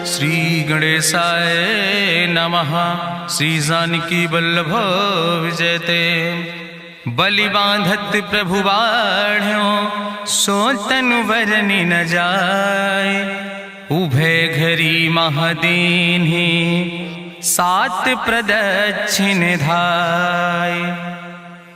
श्री गणेशाय नमः। श्री जानकी वल्लभ विजयते। बलि बांधत प्रभु बाढ़ो सो तनु बरनि न जाय। उभय घरी महादीन्हि सात प्रदक्षिण धाय।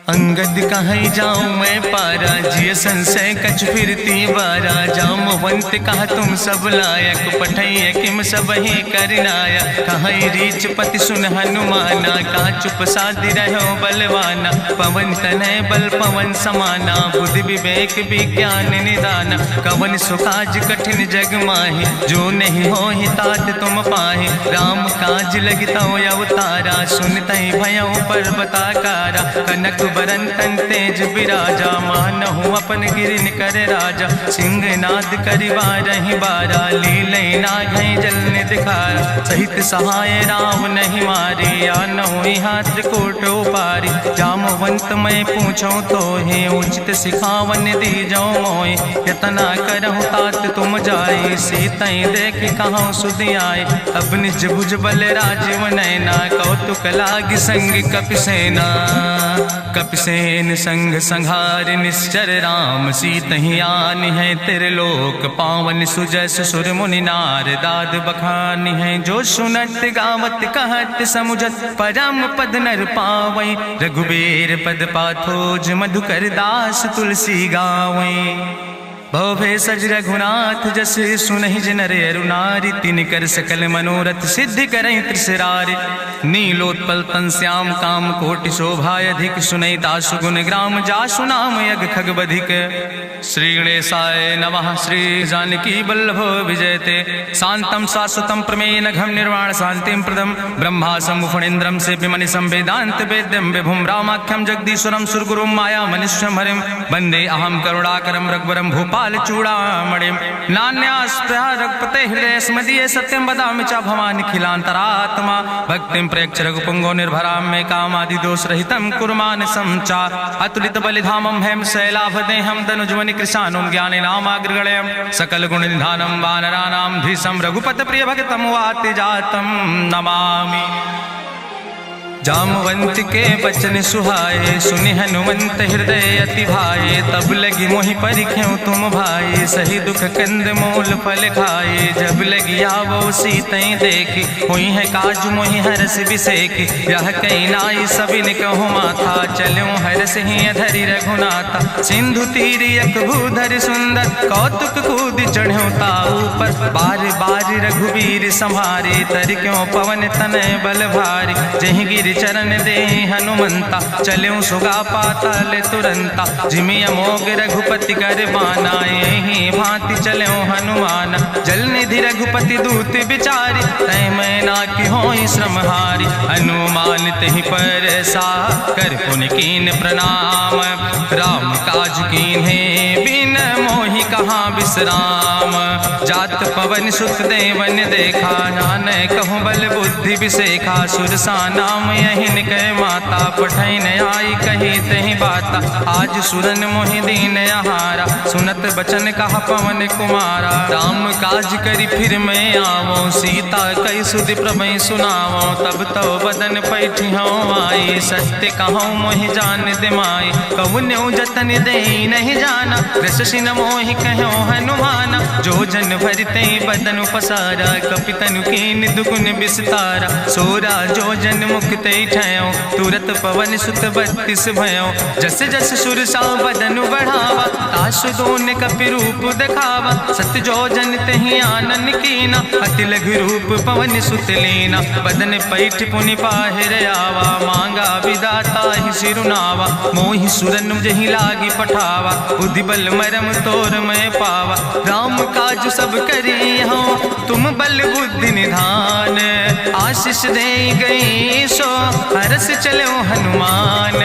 अंगद कहीं जाऊं मैं पारा जिय संशय कछ फिरती बारा। जामवंत कहा तुम सब लायक पठैय किम सब ही करनाया। कहीं रीच पति सुन हनुमाना कहा चुप साधि रहो बलवाना। पवन तनय बल पवन समाना बुद्धि विवेक विज्ञान निदाना। कवन सुकाज कठिन जग माहि जो नहीं हो ही तात तुम पाहि। राम काज लगितो अवतारा सुनतहि भयउ पर्वताकारा। कनक बरन तन तेज बिराजा मानहु अपन गिरिन कर राजा। सिंह नाद करिवारहि बारा लीलै नागहि जल दिखारा। सहित सहाय राम नहीं मारे आनहु यहाँ त्रिकूट पारी। जामवंत मैं पूछो तो हे उचित सिखावन दीजो मोय। यतना करहु तात तुम जाए सीतई देख कहाँ सुधि आए। अब निज भुज बल राजीव नैना कौतुक लाग संग कपिसेना। कपिसेन संग संहार निश्चर राम सीतहि आनि है त्रिलोक पावन। सुजस सुर मुनि नार दाद बखानि है। जो सुनत गावत कहत समुझत परम पद नर पावै। रघुबीर पद पाथोज मधुकर दास तुलसी गावै। भवभय सज रघुनाथ जस सुनहि जिनर अरुनारि। तिन कर सकल मनोरथ सिद्धि करहि त्रिसरारि। नीलोत्पल तन श्याम काम कोटि शोभा अधिक। सुनहि दासु गुण ग्राम जासु नाम यज्ञ खग बधिक। श्री गणेशाय नमः। श्री जानकी वल्लभ विजयते। शांतम शाश्वतम प्रमेयन घम निर्वाण शांतिम प्रदम। ब्रह्मा शंभु फणीन्द्रम सेव्यमणि संवेदांत वेद्यम विभुम रामाख्यम जगदीश्वरम सुरगुरुम माया मनुष्यम हरिम। वंदे अहम करुणाकरम रघुवरम भूपाल चूड़ामणिम। नान्यास्पृहा रघुपते हृदय स्मदीय सत्यम वदामि च भवानि खिलांतरात्मा। भक्तिम प्रयच्छ रघुपुंगो निर्भराम मे कामादि दोष रहितम कुर्मान समचा। अतुलित बलिधामम हेम शैलाभदेहम दनुजवनि कृशानुम ज्ञानि नामाग्रगण्यम। सकल गुण निधानम वानराणाम धीसम रघुपत प्रिय भगतम वाति जातम नमामि। जामवंत के बचन सुहाए सुनि हनुमंत हृदय अति भाए। तब लगी मोहि परिख्यो तुम भाई सही दुख कंद मूल फल खाए। जब लगी आवो सीतई देखी हुई है काज मोहि हरस बिसेखी। यह कई नाई सबिन कहु माथा चलो हरस ही धरि रघुनाथा। सिंधु तीर यक भूधर सुंदर कौतुक कूद चढ़ो ताऊ पर। बार बार रघुबीर संहारे तर क्यों पवन तनय बल भारी। जहि गिर चरण दे हनुमंता चलो सुगा पाताल तुरंता। जिमि अमोघ रघुपति कर बाना यही भांति चलो हनुमाना। जल निधि रघुपति दूत बिचारी तय मैना की होई श्रमहारी। हनुमान तहि पर सा कर पुनि कीन प्रणाम। राम काज कीन्हे बिन मोहि कहाँ विश्राम। जात पवन सुत देवन देखा नानय कहूँ बल बुद्धि विसेखा। सुरसा नाम यहिन कह माता पठैन आई कही तहि बाता। आज सुरन मोहि दीन आहारा सुनत बचन कहा पवन कुमारा। राम काज करी फिर मैं आवो सीता कई सुधि प्रभु सुनावो। तब तो बदन पैठी हूँ आई सत्य कहूँ मोहि जान दिमाई। कहुन्यु जतन दे नहीं जाना रससिन मोहि कहो हनुमाना। जो जन भरते बदन पसारा कपितनु कीन दुगुन विस्तारा। सोरा जो जन मुक्ते ठयो तुरत पवन सुत 32 भयो। जस जस सुरसा बदन बढ़ावा तासु दोन कपि रूप दिखावा। सत्य जो जन तहि आनन कीना अति लघु रूप पवन सुत लीना। बदन पैठ पुनि पाहिर आवा मांगा विदाता ही सिरुनावा। मोहि सुरन जहि लागी पठावा बुद्धि बल मरम तोर मैं पावा। राम काज सब करी हो तुम बल बुद्धि निधान। आशीष दे गई सो हरस चलो हनुमान।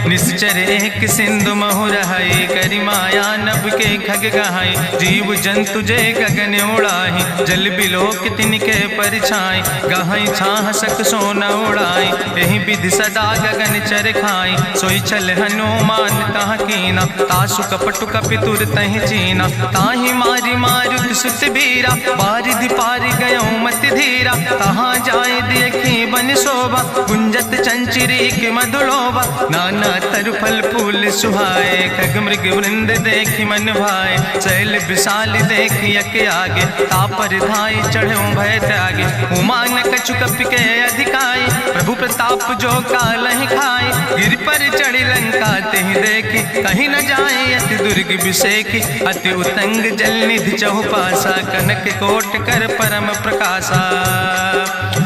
निश्चर एक सिंधु महुर हई करी माया नभ के खग गहाई। जीव जंतु जे गगन उड़ाही जल बिलोक तिनके परछाई। गहाई छाह सक सोन उड़ाई यही विधि सदा गगन चर खाई। सोई चल हनुमान तह कीना तासु कपटु कपितुर तहि चीना। ताहि मारी मारुत सुत बीरा बारिधि पारि गयो मत धीरा। तहाँ जाय देखी बन शोभा गुंजत चंचिरीक मधुलोभा। नाना तरु फल फूल सुहाए खग मृग वृंद देखी मन भाए। शैल विशाल देखी यके आगे तापर धाई चढ़ो भय त्यागे। उमान कछु कपि के अधिकाई प्रभु प्रताप जो कालहि खाई। गिर पर चढ़ी लंका तेहि देखी कहीं न जाए अति दुर्ग विषेखी। अति उतंग जल निधि चहुपासा कनक कोट कर परम प्रकाशा।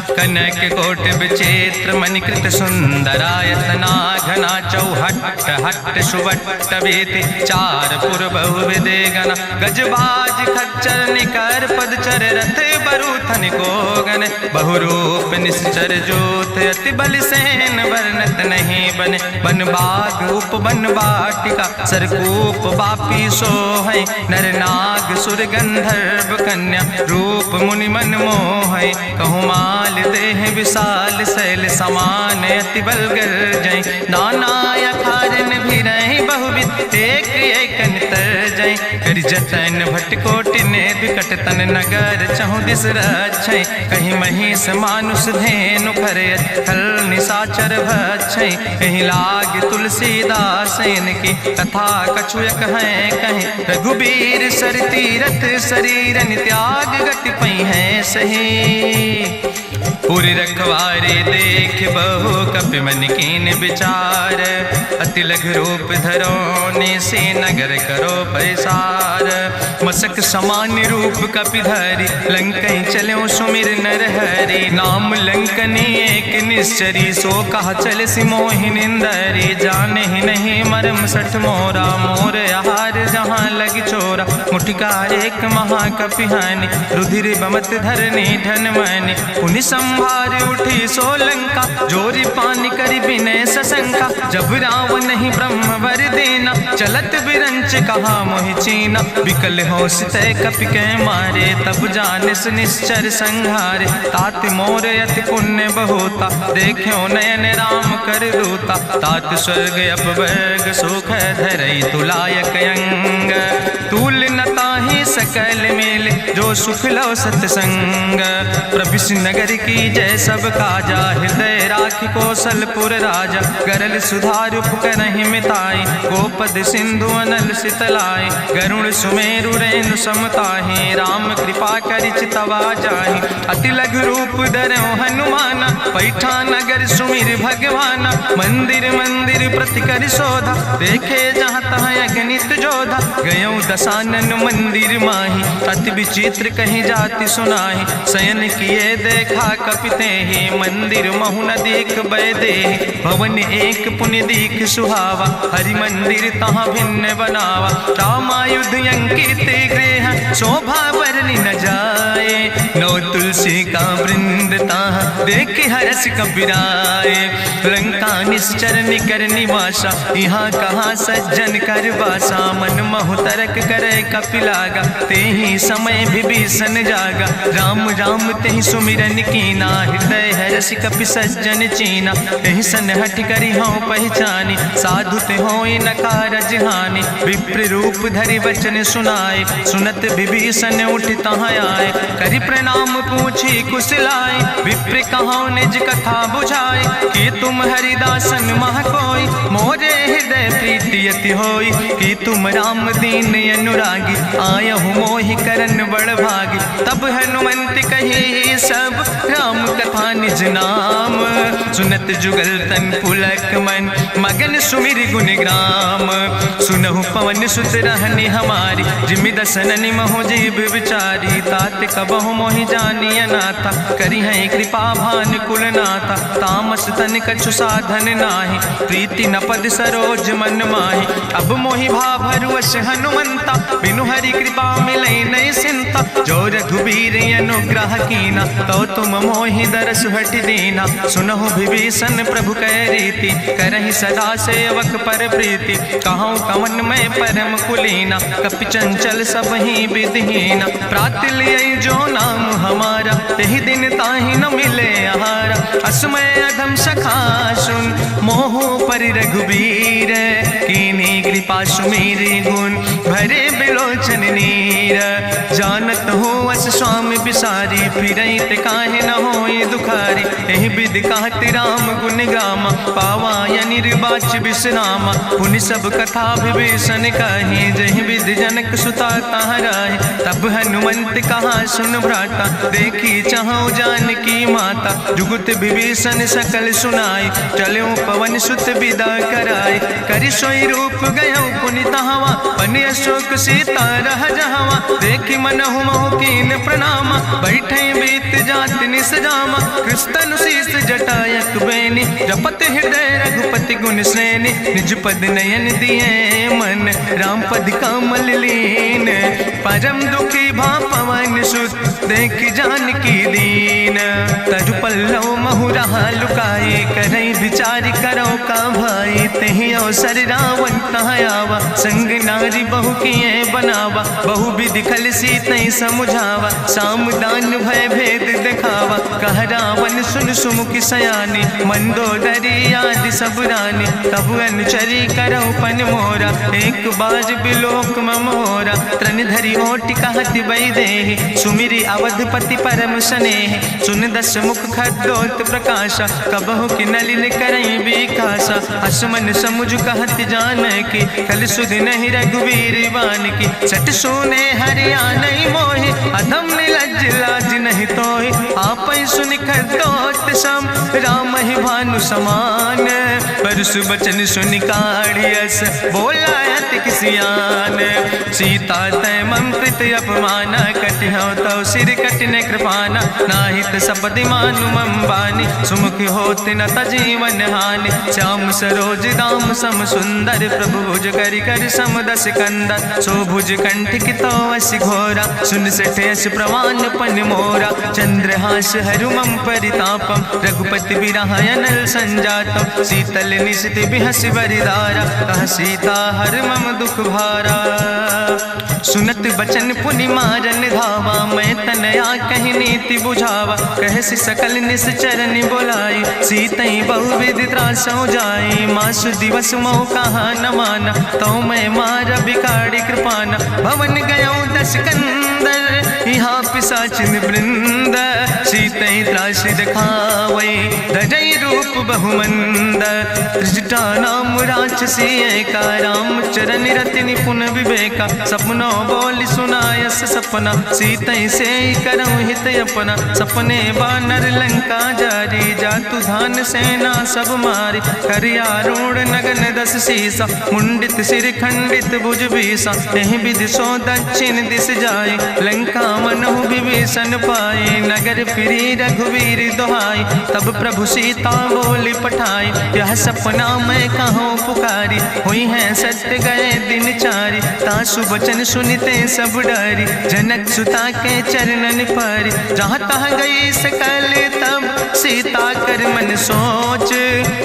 कनक कोट विचित्र मणिकृत सुंदरायतना घना चौहट्ट हट्ट सुवट्ट वेति चार पुर बहुविधे गना। गजबाज खच्चर निकर पदचर रथ बरूथन को गन। बहुरूप निश्चर जोत अति बल सेन वर्णत नहीं बने। बन बाग उप बन बाटिका सरकूप बापी सोहै। नर नाग सुर गंधर्व कन्या रूप मुनि मन मोहै। कहूँ माल देह विशाल शैल समान अति बल गर्जै। नाना अखारन भी रही बहुविध एक एक नितर जै। कर जतन भटकोटि ने विकट तन नगर चहु दिस रक्षै। कहीं महिष मानुष धेनु खरे खल निशाचर भक्षै। कहीं लाग तुलसीदास इनकी कथा कछुयक है कहीं। रघुबीर सर तीरथ शरीरन त्याग गति पई है सही। पूरी रखवारे देख बहु कपि मन कीन विचार। अति लघु रूप धरो ने से नगर करो पैसार। मसक समान रूप कपि धरि लंकई चलो सुमिर नर हरि। नाम लंकनी एक निश्चरी सो कहा चल सी मोहि निंदरी। जाने ही नहीं मरम सठ मोरा मोर आहार जहाँ लग चोरा। मुठिकार एक महाकपि हानि रुधिर बमत धरनी धन मनि। पुनि संभार उठी सोलंका जोरी पानी करी विनय सशंका। जब रावण नहीं ब्रह्म वर देना चलत बिरंच कहा मोहि चीना। विकल होश तय कपि के मारे तब जानिस निश्चर संहारे। तात मोर अति पुण्य बहुता देखो नयन राम कर दूता। तात स्वर्ग अपवर्ग सुख धरई तुलायक अंग। तूल न ताहि सकल मेल जो सुख लो सत्संग। प्रभिस नगर की जय सब काजा हृदय राखि कौशलपुर राजा। गरल सुधारु करहि मिताई गोपद सिंधु अनल सितलाई। गरुण सुमेरु रेणु समताहि राम कृपा करि चितवा जाहि। अति लघु रूप धरो हनुमाना पैठा नगर सुमिर भगवाना। मंदिर मंदिर प्रति कर शोधा देखे जहाँ तहाँ अगणित जोधा। गयो दशानन मंदिर माही अति विचित्र कहीं जाति सुनाही। शयन किए देखा कपिते ही मंदिर महु न देख बैदे। भवन एक पुण्य दीख सुहावा हरि मंदिर तहाँ भिन्न बनावा। रामायुध अंकित गृह शोभा वर्णि न जाए। नौ तुलसी का वृंद तहाँ देख हरस कबीराए। लंका निश्चर निकर निवासा यहाँ कहाँ सज्जन कर वासा। मन महु तरक करे कपिलागा ते ही समय विभीषण जागा। राम राम तेहि सुमिरन कीना हृदय हरस कपि सज्जन चीना। एहि सन हठ करि हूँ पहचानी साधु ते होई न कारज हानि। विप्र रूप धरि वचन सुनाए सुनत विभीषण उठ तहाँ आए। करि प्रणाम पूछी कुशलाए विप्र कहाँ निज कथा बुझाए। कि तुम हरिदासन मह कोई मोरे हृदय प्रीति अति होई। कि तुम राम दीन अनुरागी आयहु मोहि करन बड़ भागी। तब हनुमंत कही सब राम कथा निज नाम। सुनत जुगल तन पुलक मन मगन सुमिर गुण ग्राम। सुनहु पवन सुत रहनी हमारी जिमि दसननि महो जीव विचारी। तात कबहु मोहि जानी अनाथा करी है कृपा भान कुलनाथा, तामस तन कछु साधन नाही, प्रीति न पद सरोज मन माही। अब मोहि भाभरु अस हनुमंता, बिनु हरि कृपा मिलै नहीं सिंता। जो रघुबीर अनुग्रह कीना, तो तुम मोहि दरस हटि दीना। सुनहु विभीषण प्रभु कै रीति, करहि सदा सेवक पर प्रीति। कहूँ कवन में परम कुलीना, कपि चंचल सब ही विधिहीना। प्रात लियै जो नाम हमारा, यही दिन ताहि न मिले आहारा। असमय अधम सखा सुन, मोह पर रघुबीर। कीन्ही कृपा सुमेरि गुण, भरे बिलोचन नीर। जानत हो अस स्वामी बिसारी, फिरहि ते काहे न होई दुखारी। एहि विधि कहत राम गुण गामा, पावा निर्वाच विश्रामा। पुनि सब कथा विभीषण कही, जहि विधि जनक सुता कहाँ रहे। तब हनुमंत कहा सुन भ्राता, देखी चाहूँ जानकी माता। जुगुत विभीषण सकल सुनाई, चलो पवन सुत विदा कराई। करि सोई रूप गयो पुनि तहवा, बनि अशोक सीता रह जहवा। देखी मनहु मोह कीन प्रणामा, बैठे बीत जात निस जामा। कृष्ण शीस जटायक बेनी, जपत हृदय रघुपति गुण श्रेणी। निज पद नयन दिए मन, राम पद कमल लीन। परम दुखी भा पवन सुत, देख जानकी दीन। तरु पल्लव महु रहा लुकाई, करई विचार करो का भाई। तेहि अवसर रावण तहाँ आवा, संग नारी बहु किए बनावा। बहु विधि खल सीतै समुझावा, साम दान भय भेद दिखावा। कह रावण सुन सुमुखी सयानी, मंदोदरी आदि सब रानी। तब अनुचरी करौ पन मोरा, एक बाज बिलोक ममोरा। त्रन धरि ओट कहत वैदेही, सुमिरि अवधपति परम स्नेह। सुन दस मुख खद्योत प्रकाशा, कबहु कि नलिन करई विकासा। असमन समुझ कहत जानकी, कल सुध नहीं रघुवीर बान की। सट सुने हरियाणई मोहि, अधम निलज्ज लाज नहीं तोहि। आपै सुनि खद्योत सम, राम ही भानु समान। परसु बचन सुनि काढ़ियस, बोला अति किसियान। सीता तै मम कृत अपमाना, कटिहौ तौ सिर कटिन कृपाना। नाहित सपदि मानु मम बानी, सुमुख होत न तजीवन हानि। श्याम सरोज दाम सम सुंदर, प्रभु भुज करि कर सम दस कंदर। सो भुज कंठ कितो अस घोरा, सुन सठे अस प्रवान पन मोरा। चंद्रहास हरु मम परितापम, रघुपति बिरह अनल संजातम। शीतल निशित बिहसि बरिदारा, कह सीता हर मम दुख भारा। सुनत बचन पुनि मारन धावा, मैं तनया कहि नीति बुझावा। कहसि सकल निश्चरनि बोलाई, सीतई बहुविधि त्रासौ जाई। मासु दिवस मोह कहा न माना, तो मैं मार बिगाड़ी कृपाना। भवन गयो दस कंदर, यहाँ पिशाचिन वृंद। सीतई त्रास दिखावै, धजई रूप बहुमंद। त्रिजटा नाम राक्षसी एका, राम चरण रति निपुण विवेका। सपनो बोल सुनायस सपना, सीतई से करऊँ हित अपना। सपने बानर लंका जारी, जातु धान सेना सब मारी। करियारूढ़ नगन दस सीसा, मुंडित सिर खंडित भुज बीसा। यही विधि सो दक्षिण दिस जाए, लंका मनहु विभीषण पाए। नगर फिरी रघुवीर दुहाई, तब प्रभु सीता बोली पठाई। यह सपना मैं कहूँ पुकारी, हुई है सत्य गए दिन चारी। तासु वचन सुनते सब डरी, जनक सुता के चरणन पर। जहाँ तहाँ गई सकल तब, सीता कर मन सोच।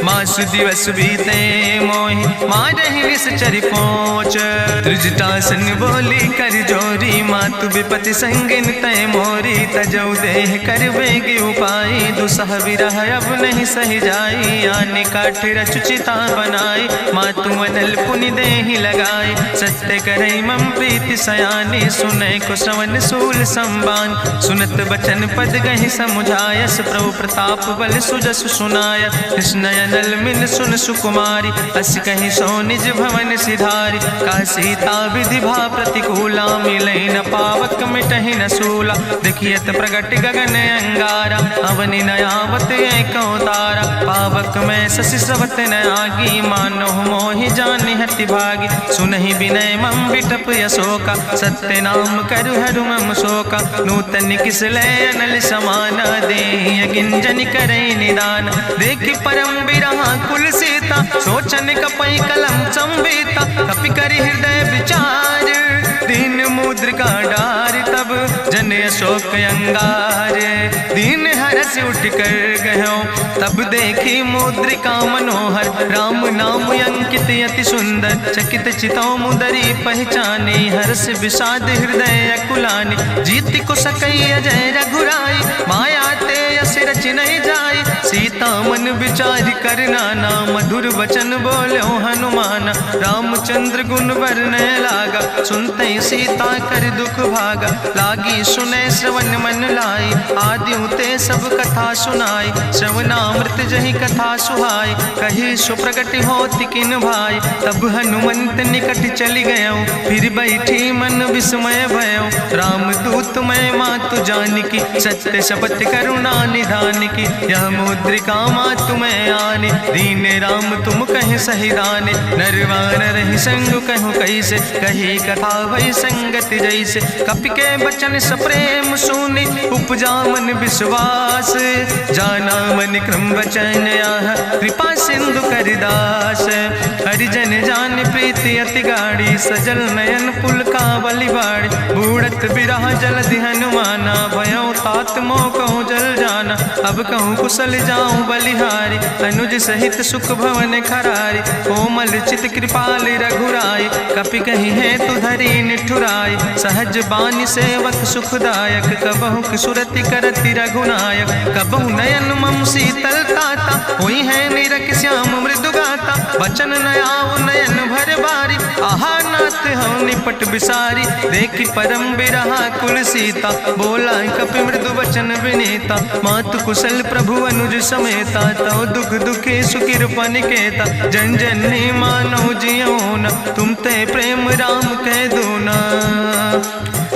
मासु दिवस बीते मोहि, मारहि निश्चर पहुँच। त्रिजटासन बोली कर जोरी, मातु विपति संगिन तय मोरी। तजौ देह कर बेग उपाय, दुसह विरह अब नहीं सही जाई। आने काठ रचुचिता बनाई, मातु अनल पुनि देहि लगाई। सत्य करई मम प्रीति सयानी, सुनै को श्रवण सूल संबान। सुनत बचन पद गहि समुझायस, प्रभु प्रताप बल सुजस सुनाय। कृष्ण अनल मिल सुन सुकुमारी, अस कहि सो निज भवन सिधारी। का सीता विधि भा प्रतिकूला, मिलै न पावक मिटहि न सूला। देखियत प्रगट गगन अंगारा, अवनि न आवत एक तारा। पावक में शशि स्रवत न आगी, मानो मोहि जानि हति भागी। सुनहि विनय मम विटप यशोका, सत्य नाम करु हरु मम शोका। तन किसलय अनल समाना दे गिंजन करे निदान देखी परम बिरहा कुल सीता सोचन कपई कलम संवेता कपि करि हृदय विचार दीन मुद्रिका डार तब जन अशोक अंगार दीन हरस उठ कर गयो तब देखी मुद्रिका मनोहर राम नाम अंकित अति सुंदर चकित चितौ मुदरी पहचाने हर्ष विषाद हृदय अकुलाने जीत को सकई अजय रघुराई माया ते यस रच नहीं जाई सीता मन विचार करना ना मधुर वचन बोलो हनुमान रामचंद्र गुण वर्णय लागा सुनते सीता कर दुख भागा लागी सुने श्रवण मन लाई आदि ते सब कथा सुनाई श्रवणामृत जहि कथा सुहाई कही सुप्रगट होति किन भाई तब हनुमंत निकट चली गयो फिर बैठी मन विस्मय भयो राम दूत मैं मातु जानकी सत्य शपथ करुणा निधान की यह मुद्रिका मातु मैं आने दीन राम तुम कहे सही दाने नरवान रही संग कहूँ कैसे कही कथा वही संगत जैसे कपि के बचन सप्रेम सुनि उपजा मन विश्वास जाना मन क्रम वचन आह कृपा सिंधु करिदास हरिजन जान प्रीति अति गाड़ी सजल नयन पुल का बलिबाड़ी बूढ़त बिरह जलधि हनुमाना भयो तात मोह कहूँ जल जाना अब कहूँ कुशल जाऊँ बलिहारी अनुज सहित सुख भवन खरारी कोमल चित कृपाल रघुराई कपि कही है तु धरी निठुराई सहज बानी सेवक सुखदायक कबहु सुरति करति रघुनायक कबहु नयन मम शीतल ताता हुई है निरख श्याम मृदु गाता बचन नयाव नयन भर बारी आहा नाथ हम निपट बिसारी देखी परम बिरहा कुल सीता बोला कपि मृदु वचन विनीता मातु कुशल प्रभु अनुज समेता तव दुख दुखी सुखिर पनिकेता जन जन मानो जियो न तुम ते प्रेम राम कह दो ना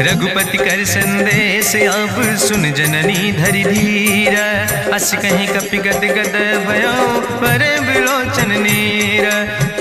रघुपति कर संदेश अब सुन जननी धरि धीर अस कहीं कपि गद गद भयो पर बिलोचन नीर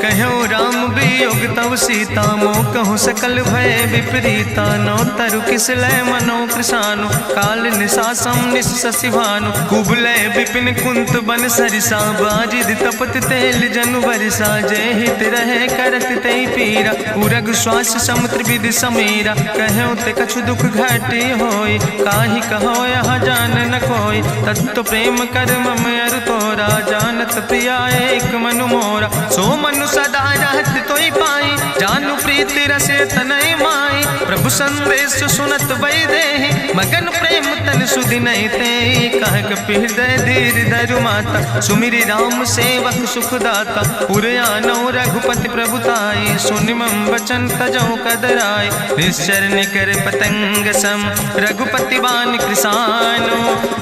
कहो राम वियोग तव सीता मोह कहूँ सकल भय विपरीता नो तरु किसलय मनो कृषानु काल निशासम निशसिभानु कुबलय विपिन कुंत बन सरिसा बाजिद तपत तेल जनु बरिसा जय हित रहे करत ते पीरा उरग श्वास समुद्र विधि समीरा कहो ते कछु दुख घाटी होई काहि कहो यह जान न कोई तत्व प्रेम कर मम अरु तोरा जानत प्रिया एक मनु मोरा सो मनु सदा रहत तोई पाई जानु प्रीति रसे तनय माई प्रभु संदेश सुनत वै देहि मगन प्रेम तन सुधि नहीं ते कह कपि हृदय धीर धरु माता सुमिरि राम सेवक सुखदाता पुरयानो रघुपति प्रभुताई सुनि मम वचन तजौ कदराय निश्चर निकर पतंग सम रघुपति बान कृसानो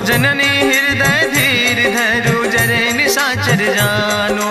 जननी हृदय धीर धरु जरे निशाचर जानो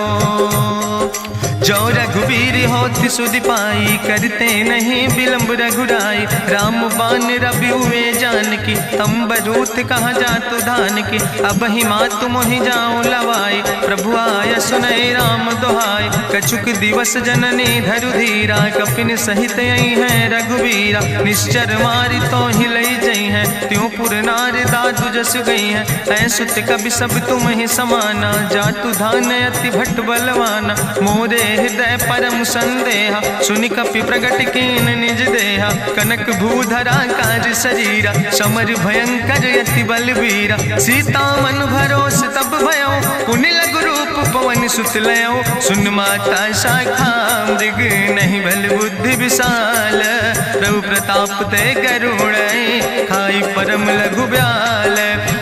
जो रघुवीर होति सुधि पाई करते नहीं विलंब रघुराई राम बान रवि हुए जानकी तंबरूत कहाँ जातु धान की अब ही मातु मोहि जाऊं लवाई प्रभु आय सुनय राम दुहाई कछुक दिवस जननी धरु धीरा कपिन सहित यही है रघुवीरा निश्चर मारी तो ही लई जई है त्यों पुर नार दादु जस गई है ऐसुत कभी सब तुम ही समाना जातु धान अति भट बलवाना मोरे हृदय परम संदेहा सुनि कपि प्रगट कीन निज देहा कनक भूधरा काज शरीरा समर भयंकर यति बलवीरा सीता मन भरोस तब भयो पुनि लघु रूप पवन सुत लयो सुन माता शाखा मृग नहीं बल बुद्धि विशाल प्रभु प्रताप ते करुण खाई परम लघु ब्याल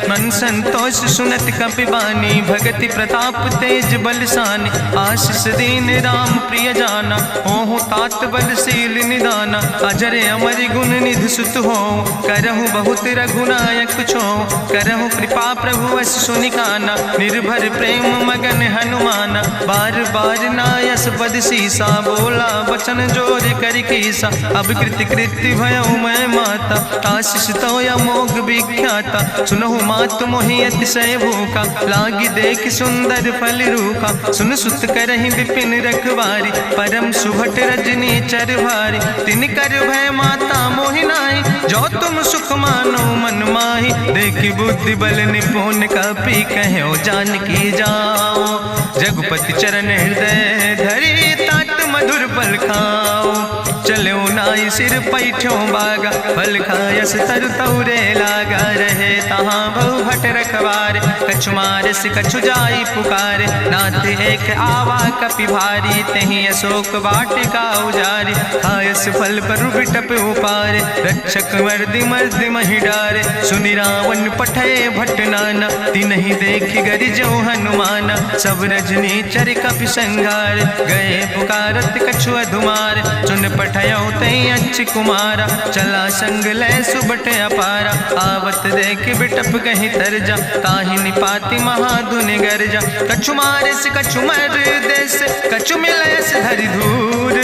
मन संतोष सुनत कपि बानी भगति प्रताप तेज बलसानी आशीष दीन राम प्रिय जाना ओहु तात बलशील निदाना अजर अमर गुण निधि सुत हो करहु बहुत रघुनायक छो करहु कृपा प्रभु अस सुनिकाना निर्भर प्रेम मगन हनुमाना बार बार नायस पद सीसा बोला वचन जोर कर कीसा अब कृति कृति भयो मैं माता आशीष तो अमोघ विख्याता सुनहु मात मोहि अतिशय भूखा, लागी देख सुंदर फल रूखा। सुन सुत करहि विपिन रखवारी, परम सुभट रजनी चर भारी। तिन कर भय माता मोहि नाहि, जो तुम सुख मानो मन माहि। देखि बुद्धि बल निपुण कपि, कहो जानकी जाओ। जगुपति चरण हृदय धरि, तात मधुर फल खाओ। चलो नाई सिर पैठो बागा, फल खायस तरु तौरे लागा। रहे तहाँ बहु भट रखवारे, कछु मारस कछु जाई पुकारे। नाथ एक आवा कपि भारी, तहीं अशोक वाटिका उजारी। खायस फल पर बिटप उपारे, रक्षक मर्दि मर्दि महि डारे। सुनि रावण पठय भट नाना, तिन्हि देखि गरिजो हनुमाना। सब रजनी चर कपि संघार, गए पुकारत कछु अधुमार। सुन पठयो तई अच्छ कुमारा, चला संग लय सुबट अपारा। आवत देख बिटप कहीं तरजा, ताहि निपाति महाधुन गरजा। कछु मारिस कछु मर देस, कछु मिलयस धरि धूर।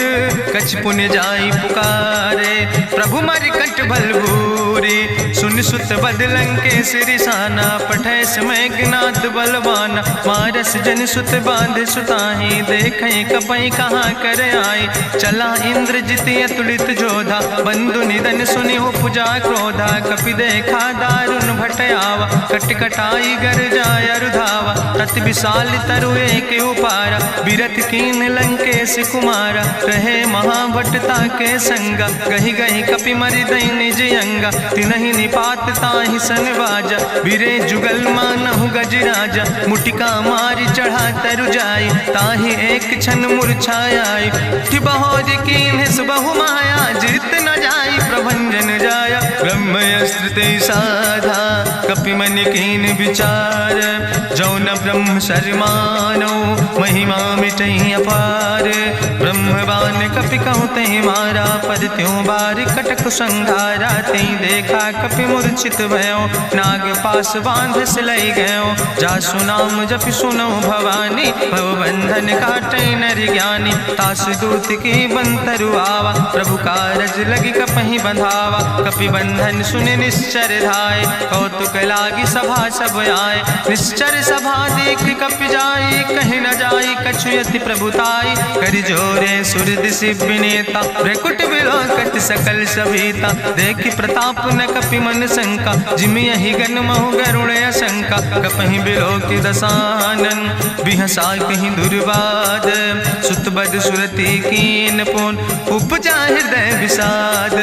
कछ पुण्य जाई पुकारे, प्रभु मरि कंठ बलभूरी। सुन सुत बदलं के सिरिसाना, पठय समय ज्ञात बलवाना। मारस जन सुत बांध सुताही, देखें कपई कहाँ कर आई। चला इंद्रजित अतुलित जोधा, बंधु निधन सुनि उपजा क्रोधा। कपि देखा दारुण भटयावा, कट कटाई गर जाय रुधावा। तत विशाल तरु एक उपारा, बिरथ कीन लंकेश कुमारा। रहे महाभटता के संगा, गहि गहि कपि मरि दई निज अंगा। तिनहि निपात ताहि सन बाजा, बिरे जुगल मानहु गजराजा। मुटिका मारि चढ़ा तरु जाई, ताहि एक क्षण मूर्छाई। बहोज कीन्हिस बहु माया, जीत न जाई प्रभंजन जाया। ब्रह्मयस्त्र ते साधा, कपि मन कीन विचार। जौन ब्रह्म शर्मानो, महिमा मिटई अपार। ब्रह्मवान कपि कहु तहि मारा, पर त्यों बार कटक संघारा। तई देखा कपि मूर्छित भयो, नाग पास बांध सिलई गयो। जासु नाम जपि सुनो भवानी, भव बंधन काटई नर ज्ञानी। तासु दूत की बंतरु आवा, प्रभु कारज लगी कपहि बंधावा। कपि बंधन सुनि निश्चर धाय, कौतुक लागी सभा सब आए। निश्चर सभा देख कपि जाई, कहीं न जाई कछु यति प्रभुताई। करि जोरे सुर दिसि विनेता, भ्रकुट विलोकत सकल सभीता। देखि प्रताप न कपि मन शंका, जिमि यहि गन महु गरुण असंका। कपहि बिलोकि दसानन, बिहसा कहीं दुर्वाद। सुत बद सुरति कीन पुन, उपजा हृदय विषाद।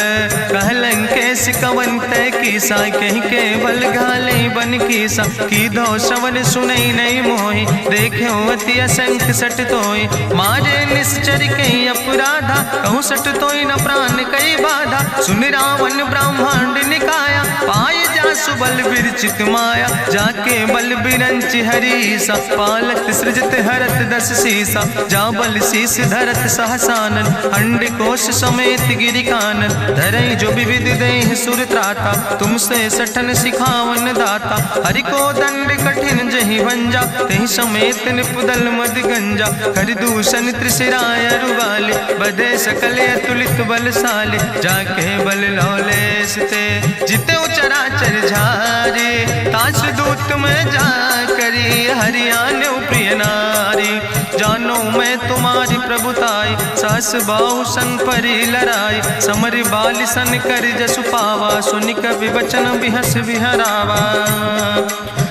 कहलन केस कवन तय कीसा, कहीं केवल घाले बन कीसा। कीधो श्रवण सुनई नहीं मोहि, देख्यो अति असंख्य सट तोय। मारे निश्चर कई अपराधा, कहूँ सट तोय न प्राण कई बाधा। सुन रावण ब्रह्मांड निकाया, पाय जासु बल विरचित माया। जाके बल बिरंच हरीसा, पालत सृजत हरत दस सीसा। जा बल शीस धरत सहसानन, अंड कोश समेत गिरि कानन। धरई जो विविध देह सुर त्राता, तुमसे सठन सिखावन दाता। हरि को दंड कठिन जहि भंजा, तहि समेत निपुदल मद गंजा। कर दूषण त्रिशिराय रुवाले, बधे सकल अतुलित बलशाले। जाके बल लौलेस ते, जिते चराचर झारे। तास दूत में जा करी, हरियाण प्रिय नारी। जानो मैं तुम्हारी प्रभुताई, सास बाहु सन परी लड़ाई। समर बाल सन कर जसु पावा, सुनि कवि वचन बिहस बिहरावा।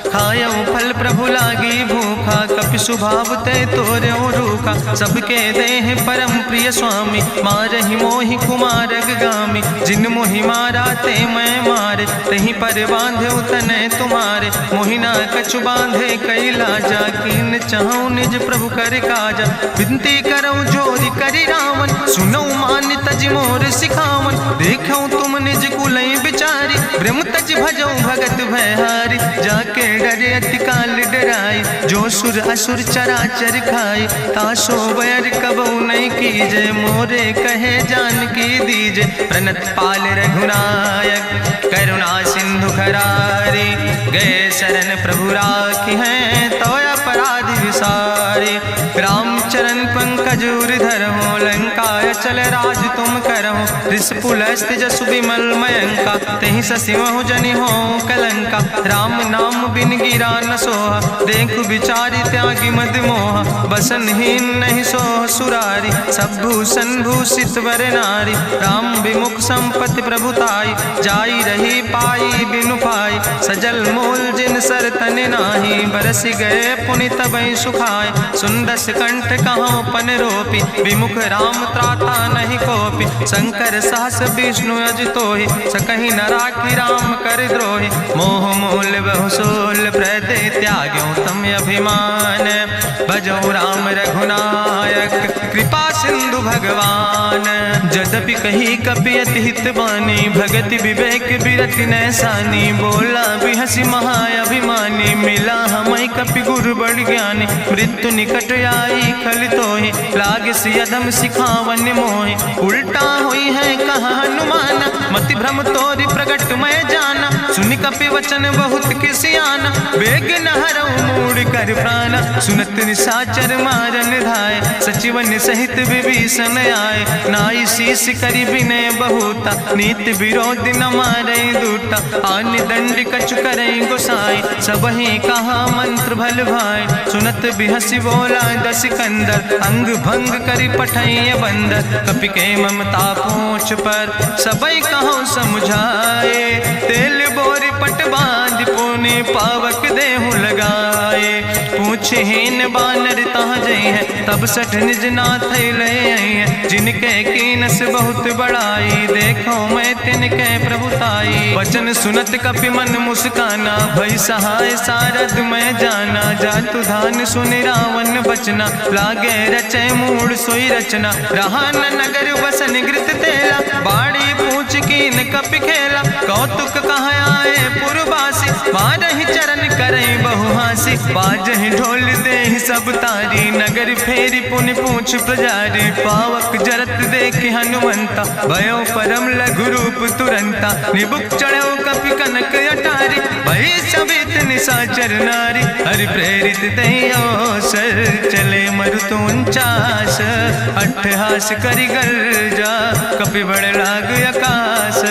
खायो फल प्रभु लागी भूखा, कपि सुभाव ते तोर्यो रूखा। सबके देह परम प्रिय स्वामी, मारहि मोहि कुमारग गामी। जिन मोहि मारा ते मैं मारे, तहीं पर बांधे तने तुम्हारे। मोहिना कछु बांधे कैला, जाकीन चाहूं निज प्रभु कर काजा। विनती करऊं जोरि करि रावण, सुनऊ मान तज मोर सिखावन। देखऊं तुम निज कुलई बिचारी, ब्रह्म तज भजऊं भगत भयहारी। जाके डरे अति काल डराई, जो सुर असुर चराचर खाई। तासो बैर कबऊ नहीं कीजे, मोरे कहे जानकी दीजे। प्रणत पाल रघुनायक, करुणा सिंधु खरारी। गए शरण प्रभु राखी हैं, तो अपराध विसारे। रामचरण पंकज खजूर धरहु, लंकाय चल राज तुम करहु, ऋष पुलस्त्य जसु विमल मयंका, तेहि ससिमहु जनि हो कलंका, राम नाम बिन गिरा न सोहा, देखु विचारि त्यागी मद मोहा, बसनहीन नहीं सोह सुरारी, सब भूषण भूषित वर नारी, राम विमुख संपत्ति प्रभुताई, जाई रही पाई बिनु पाई, सजल मूल जिन सर तन नाही, बरस गए पुनि तबहि सुखाय, सुंदस कंठ कहाँ पन रोपी, विमुख राम त्राता नहीं कोपी, शंकर सहस विष्णु अजितोहि, सकहि न राखि राम कर द्रोहि, मोह मूल बहु सोल प्रदे त्याग्यो तम अभिमान, भजो राम रघुनायक कृपा सिंधु भगवान, जदपि कही कपि अति हित बानी, भगति विवेक बिरति नैसानी, बोला बिहसी महाअभिमानी, मिला हमई कपि गुरु बड़ ज्ञानी, मृत्यु निकट आई खल तोहि, लागे सियदम सिखावन मोहि, उल्टा हुई है कहा हनुमान, मति भ्रम तोरि प्रगट मैं जाना, सुनि कपि वचन बहुत किसियाना, बेग न हरऊ मूढ़ कर प्राण, सुनत निशाचर मारन धाय, सचिवन सहित विभीषण आए, नाई शीस करि विनय बहुता, नीति विरोध न मारै दूता, आन दंड कछु करै गोसाई, सबहि कहा मंत्र भल भाई, सुनत बिहसी बोला दस कंदर, अंग भंग करि पठैय बंदर, कपि के ममता पूछ पर सबई कहो समुझाए, तेल बोरी पट बांध पुनि पावक देहु लगाए, पूछहीन बानर तहाँ जई है, तब सठ निज नाथ ले आई है, जिनके कीनस बहुत बड़ाई, देखो मैं तिनके प्रभुताई, वचन सुनत कपि मन मुस्काना, भई सहाय सारद मैं जाना, जातु धान सुनि रावण बचना, लागे रचै मूढ़ सोई रचना, रहा न नगर बसन घृत तेला, बाड़ी पूछ कीन कपि खेला, कौतुक कहाँ आए पुरवासी, मारहि चरण करई बहु हासी, बाजहि ढोल देहि सब तारी, नगर फेरी पुनि पूछ प्रजारी, पावक जरत देखि हनुमंता, भयो परम लघु रूप तुरंता, निबुक चढ़ो कपि कनक अटारी, भई सबित निशाचर नारी, हरि प्रेरित तहि अवसर, चले मरुत 49, अट्ठहास करि गर्जा, कपि बड़ लाग आकाश,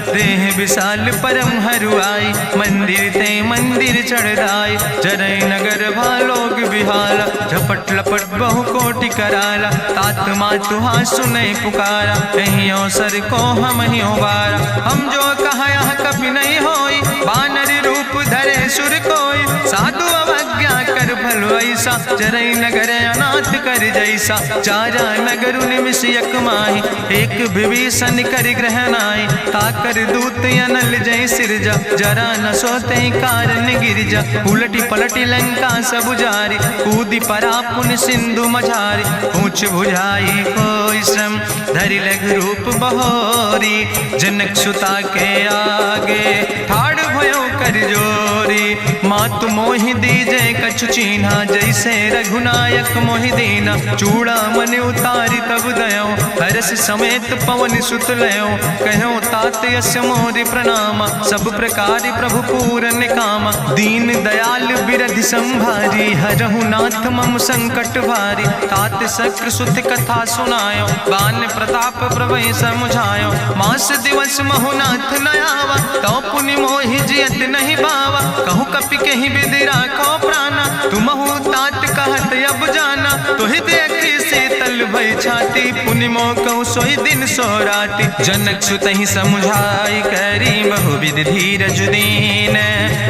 देह विशाल परम हरुआई, मंदिर ते मंदिर चढ़ाई, जरै नगर भालोग बिहाला, झपट लपट बहु कोटि कराला, तात मातु हाँ सुनै पुकारा, एहि अवसर को हम ही बारा, हम जो कहा यहाँ कभी नहीं होई, बानर रूप धरे सुर कोई, साधु अवज्ञा कर भल ऐसा, जरै नगर अनाथ कर जैसा, चारा नगर निमिष यक माही, एक विभीषण कर ग्रह नाई, ताकर दूत अनल जय सिरजा, जरा न सोते कारण गिरजा, उलटी पलटी लंका सब जारी, कूदी परा पुन सिंधु मझारी, पूछ बुझाई कोई श्रम, धरि लघु रूप बहोरी, जनक सुता के आगे ठाड़ भयो कर जोरी, मातु मोहि दीजे कछु चीन्हा, जैसे रघुनायक मोहि दीना, चूड़ा मन उतारी तब दयो, हरस समेत पवन सुत लयो, कहो तात यस मोरि प्रणामा, सब प्रकार प्रभु पूरन कामा, दीन दयाल बिरधि संभारी, हरहु नाथ मम संकट भारी, तात शक्र सुत कथा सुनायो, बान प्रताप प्रभय समुझायो, मास दिवस महुनाथ न आवा, तो पुनि मोहि जियत नहीं बावा, कहु कपि कहि विधि राखो प्राणा, तुमहु तात कहत अब जाना, तोहि देखी शीतल भई छाती, पुनि मोह कहु सोई दिन सो राति, जनक सुतहि समुझाई करी बहु विधि धीरज दीन,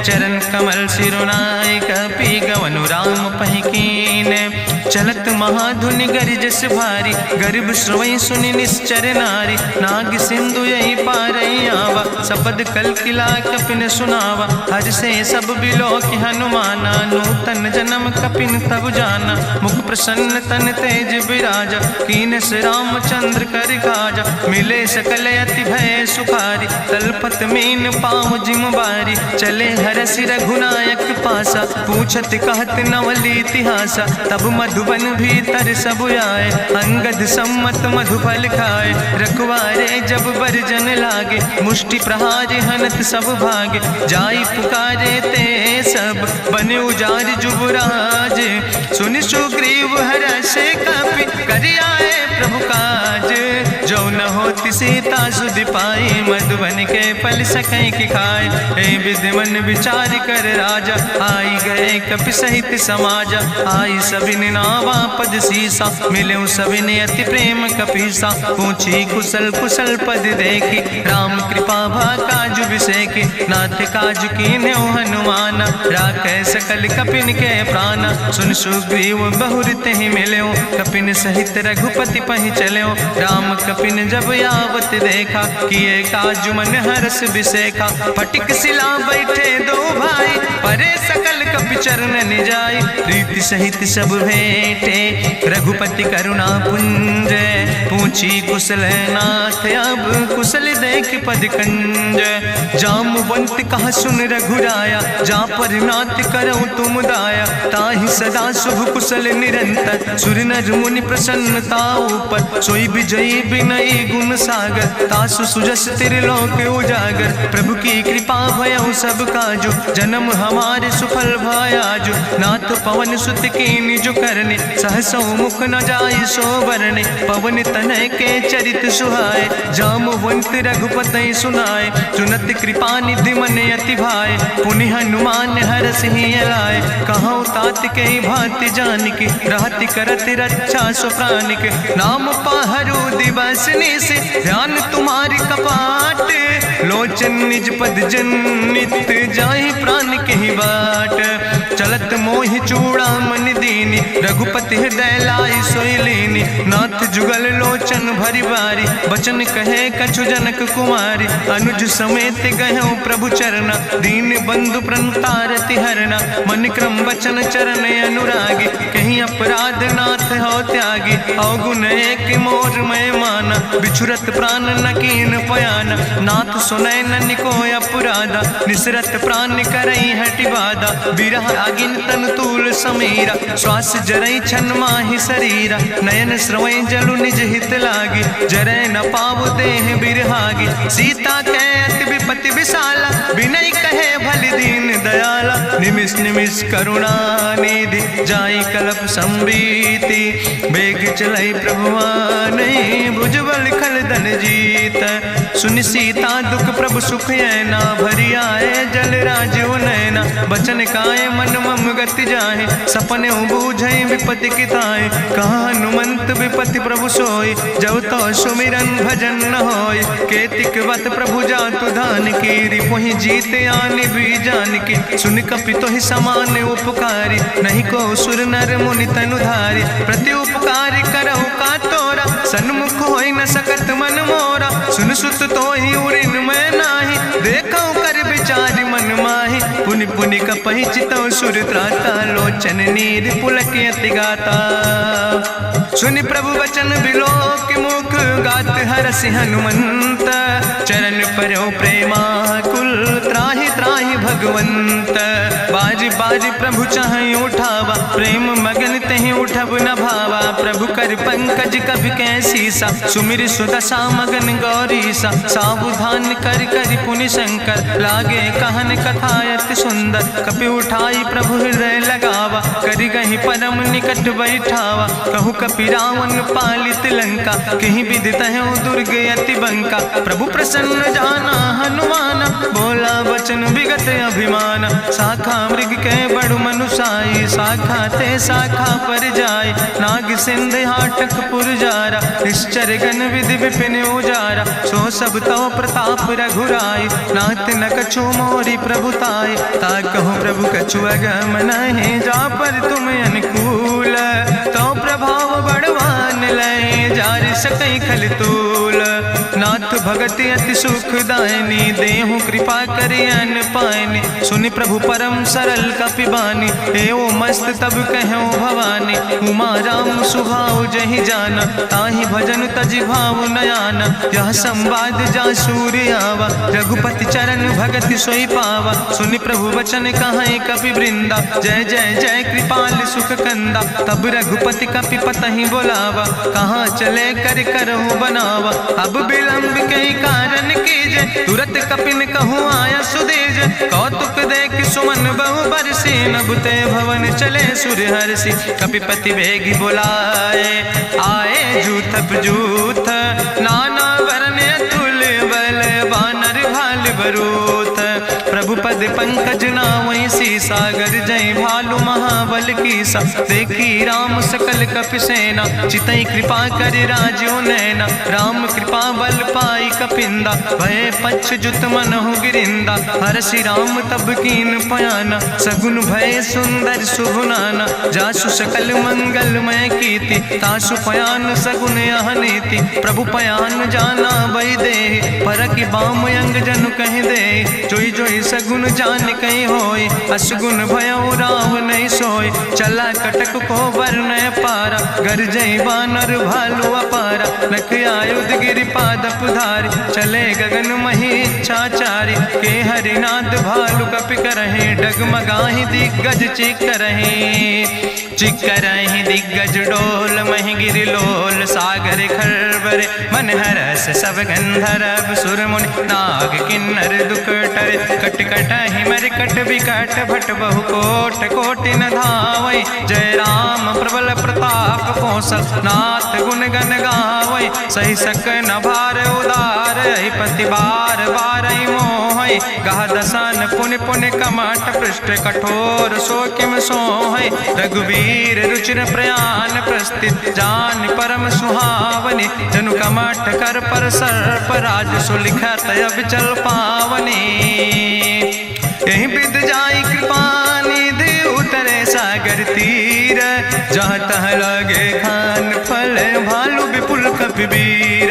चरण कमल सिरुनाई कपि गवनु राम पहि कीन, चलत महाधुनि गरिजस भारी, गर्भ श्रवई सुनि निश्चर नारी, नाग सिंधु यही पारई आवा, सबद कल किला कपिन सुनावा, हर से सब बिलो कि हनुमाना, नूतन जन्म कपिन तब जाना, मुख प्रसन्न तन तेज विराजा, कीन से रामचंद्र कर काजा, मिले सकल अति भय सुखारी, तलपत मीन पाँव जिम बारी, चले हरस रघुनायक पासा, पूछत कहत नवल इतिहासा, तब मधुबन भीतर सब आए, अंगद सम्मत मधुफल खाए, रखवारे जब बरजन लागे, मुष्टि प्रहार हनत सब भागे, जाई पुकारे ते सब बने उजार जुबराज, सुनि सुग्रीव हर्षे कपि करि सीता सुधि पाई, मधुबन के फल सकै की खाए। हे विधि मन विचार कर राजा, आई गए कपि सहित समाजा। आई सबिन नावा पद सीसा, मिले सबिन अति प्रेम कपीसा। पूछी कुशल कुशल पद देखी, राम कृपा भा काजु बिसेकी। नाथ काजु कीन्हे हनुमाना, राखे सकल कपिन के प्राणा। सुन सुग्रीव बहुर तेहि मिल्यो, कपिन सहित रघुपति पहि चल्यो। राम कपिन जब यावत देखा, किए काजु मन हरस बिसेखा। फटिक सिला बैठे दो भाई, परे सकल कपि चरण निजाई। प्रीति सहित सब भेंटे, रघुपति करुणा पुंज। पूछी कुशल नाथ, अब कुशल देख पद कंज। जामवंत कहा सुन रघुराया, जा पर नाथ करऊं तुम दाया। ताहि सदा शुभ कुशल निरंतर, सुर नर मुनि प्रसन्नता ऊपर। सोई विजयी विनयी गुण सागर, तासु सुजस त्रिलोक उजागर। प्रभु की कृपा भयउ सब काजु, जन्म हमारे सुफल भयाजु। नाथ पवन सुत की निज करने, सहसो मुख न जाय सो बरने। पवन तनय के चरित सुहाए, जामवंत रघुपति सुनाए। चुनत कृपा निधि मन अति भाए, पुनि हनुमान हरस ही लाए। कहूँ तात के भांति जानकी, रहति करत रक्षा सो प्राणिक। नाम पाहरु दिवस निस, ध्यान तुम्हारी कपाट। लोचन निज पद जनित, जाहि प्राण के ही बाट। चलत मोहि चूड़ामणि दीनी, रघुपति हृदय लाई सोई लीनी। नाथ जुगल लोचन भरि बारी, बचन कहे कछु जनक कुमारी। अनुज समेत गयो प्रभु चरना, दीन बंधु प्रणतारति हरना। मन क्रम बचन चरण अनुरागी, कहीं अपराध नाथ हो त्यागी। अवगुण एक मोर मैं माना, बिछुरत प्राण न कीन पयाना। नाथ सुनय ननि को अपराधा, निसरत प्राण करई हटि बाधा। बिरह अगिन तन तूल समीरा, श्वास जरई छन माहि शरीरा। नयन श्रवै जलु निज हित लागी, जरै न पाव देह बिरहागी। सीता के अति विपति विशाला, विनय कहे भलि दीन दयाला। निमिष निमिष करुणा निधि, जाई कलप संबीति। बेग चलै प्रभुआनै, भुजबल खल दन जीत। सुनि सीता दुख प्रभु सुख ऐना, भरि आए जल राजु नैना। बचन काए मन मम गति जाहे, सपने बूझै विपति किताए। कहा हनुमंत विपति प्रभु सोई, जब तो सुमिरन भजन न होय। केतिक वत प्रभु जातु धान की, रिपुहि जीत आनि भी जान की। सुन कपि तोहि समान उपकारी, नहीं को सुर नर मुनि तनुधारी। प्रति उपकार करहु का तोरा, सन्मुख होई न सकत मन मोरा। सुन सुत तोहि उरिन मैं नाही, देखौ कर विचारि मन माहि। पुनि पुनि कपहि चितौ सुर त्राता, लोचन नीर पुलक अति गाता। सुनि प्रभु वचन बिलोक मुख, गात हरसि हनुमंत। चरण परौ प्रेमाकुल, त्राहि त्राहि भगवंत। बाज बाज प्रभु चाहि उठावा, प्रेम मगन तेहि उठब न भावा। प्रभु कर पंकज कभि कैसीसा, सुमिर सुदशा मगन गौरीसा। सावधान कर कर पुनि शंकर, लागे कहन कथा अति सुंदर। कपि उठाई प्रभु हृदय लगावा, करि गहि परम निकट बैठावा। कहु कपि रावण पालित लंका, कहीं विधि तहु दुर्ग अति बंका। प्रभु प्रसन्न जाना हनुमाना, बोला वचन विगत अभिमाना। शाखा मृग के बड़ु मनुसाई, शाखा ते शाखा पर जाय। नाग सिंध हाटक पुरजारा, निश्चर गण विधि विपिन उजारा। सो सब तव प्रताप रघुराई, नाथ न कछु मोरी प्रभुताई। ता कहूँ प्रभु कछु अगम नहीं, जा पर तुम अनुकूल। तो प्रभाव बड़वान लय, जार सकई खल तूल। नाथ भगति अति सुखदायनी, देहु कृपा करि अन पायनी। सुनि प्रभु परम सरल कपिबानी, एओ मस्त तब कहूँ भवानी। उमा राम सुभाव जहि जाना, ताहि भजन तजि भाव नयाना। यह संवाद जा सूर्य आवा, रघुपति चरण भगति सोई पावा। सुनि प्रभु वचन कहाई कपि वृंदा, जय जय जय कृपाल सुख कंदा। तब रघुपति कपि पतहि बोलावा, कहाँ चले कर करहु बनावा। अब विलंब कई कारण कीजे, तुरत कपिन कहूँ आया सुदेज। कौतुक देख सुमन बहु बरसी, नभ ते भवन चले सुर हरसी। कपिपति वेगी बुलाए, आए जूथप जूथ, नाना वरन पद पंकज नावै सीसा, गर्जय भालु महाबल कीसा। देखी राम सकल कपि सेना, चितई कृपा कर राजो नैना। राम कृपा बल पाई कपिंदा, भय पक्ष जुत मनहु गिरिंदा। हरषि राम तब कीन पयाना, सगुन भय सुंदर शुभ नाना। जासु सकल मंगलमय कीर्ति, तासु पयान सगुन अहनीति। प्रभु पयान जाना बई दे, परकि बाम अंग जनु कहि दे। जोई जोई सगुन जान कहीं होय, असगुन भयो राव नहीं सोय। चला कटक को वर्णय पारा, गर्जय बानर भालु अपारा। लख आयुध गिरि पादप धारि, चले गगन मही इच्छाचारि। के हरिनाद भालु कपि करहि, डगमगाहि दिग्गज चिकरहि। चिकरहि दिग्गज डोल, महि गिरि लोल। सागर खरबर मन हरस, सब गंधर्व सुर मुनि। नाग किन्नर दुख टरे, कट कटहि मरकट विकट। भट बहु कोट कोटि न धावै, जय राम प्रबल प्रताप कौशल। नाथ गुण गण गावै, सही सक न भार उदार। पति बार बार मोहै, गह दसन पुनि पुनि कमठ। पृष्ठ कठोर सो किम सोहै, रघुवीर रुचिर प्रयाण। प्रस्थित जान परम सुहावनी, जनु कमठ कर पर सर्प। राज सुलिखत अविचल पावनी, यही विद जाई कृपा निधि। उतरे सागर तीर, जहाँ तह लगे खान फल। भालु विपुल कपिवीर,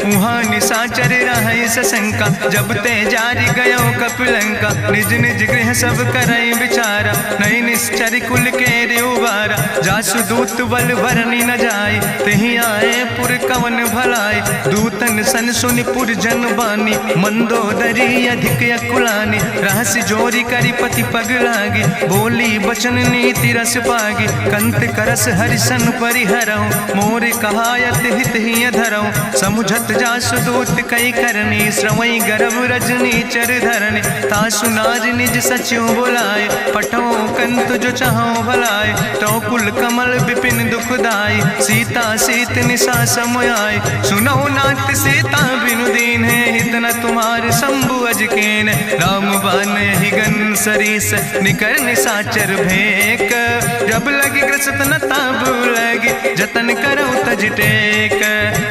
उहाँ निशाचर रहै सशंका। जब ते जारी गयो कपिलंका, निज निज गृह सब करई विचारा। नहीं निश्चर कुल के रेउबारा, जासु दूत बल भरनी न जाय। तेहि आए पुर कवन भलाई, दूतन सन सुनि पुर जन बानी। मंदोदरी अधिक अकुलानी, रहस्य जोरी करी पति पग लागी। बोली बचन नीति रस पागी, कंत करस हरिसन परिहरहु। मोर कहायत हित ही धरहु, समुझत जासु दूत कई करनी। श्रवई गर्भ रजनी चर धरनी, तासु नाज निज सचिव बुलाए। पठो कंत जो चाहो भलाए, तो कुल कमल विपिन दुखदाई। सीता सीत निशा समयाय, सुनो नाथ सीता बिनु दीन है। हित न तुम्हारे शंभु अजकेन, राम बान ही गन सरीस। निकर निशाचर भेक, जब लगी ग्रसत न ताब लगी। जतन करो तज टेक,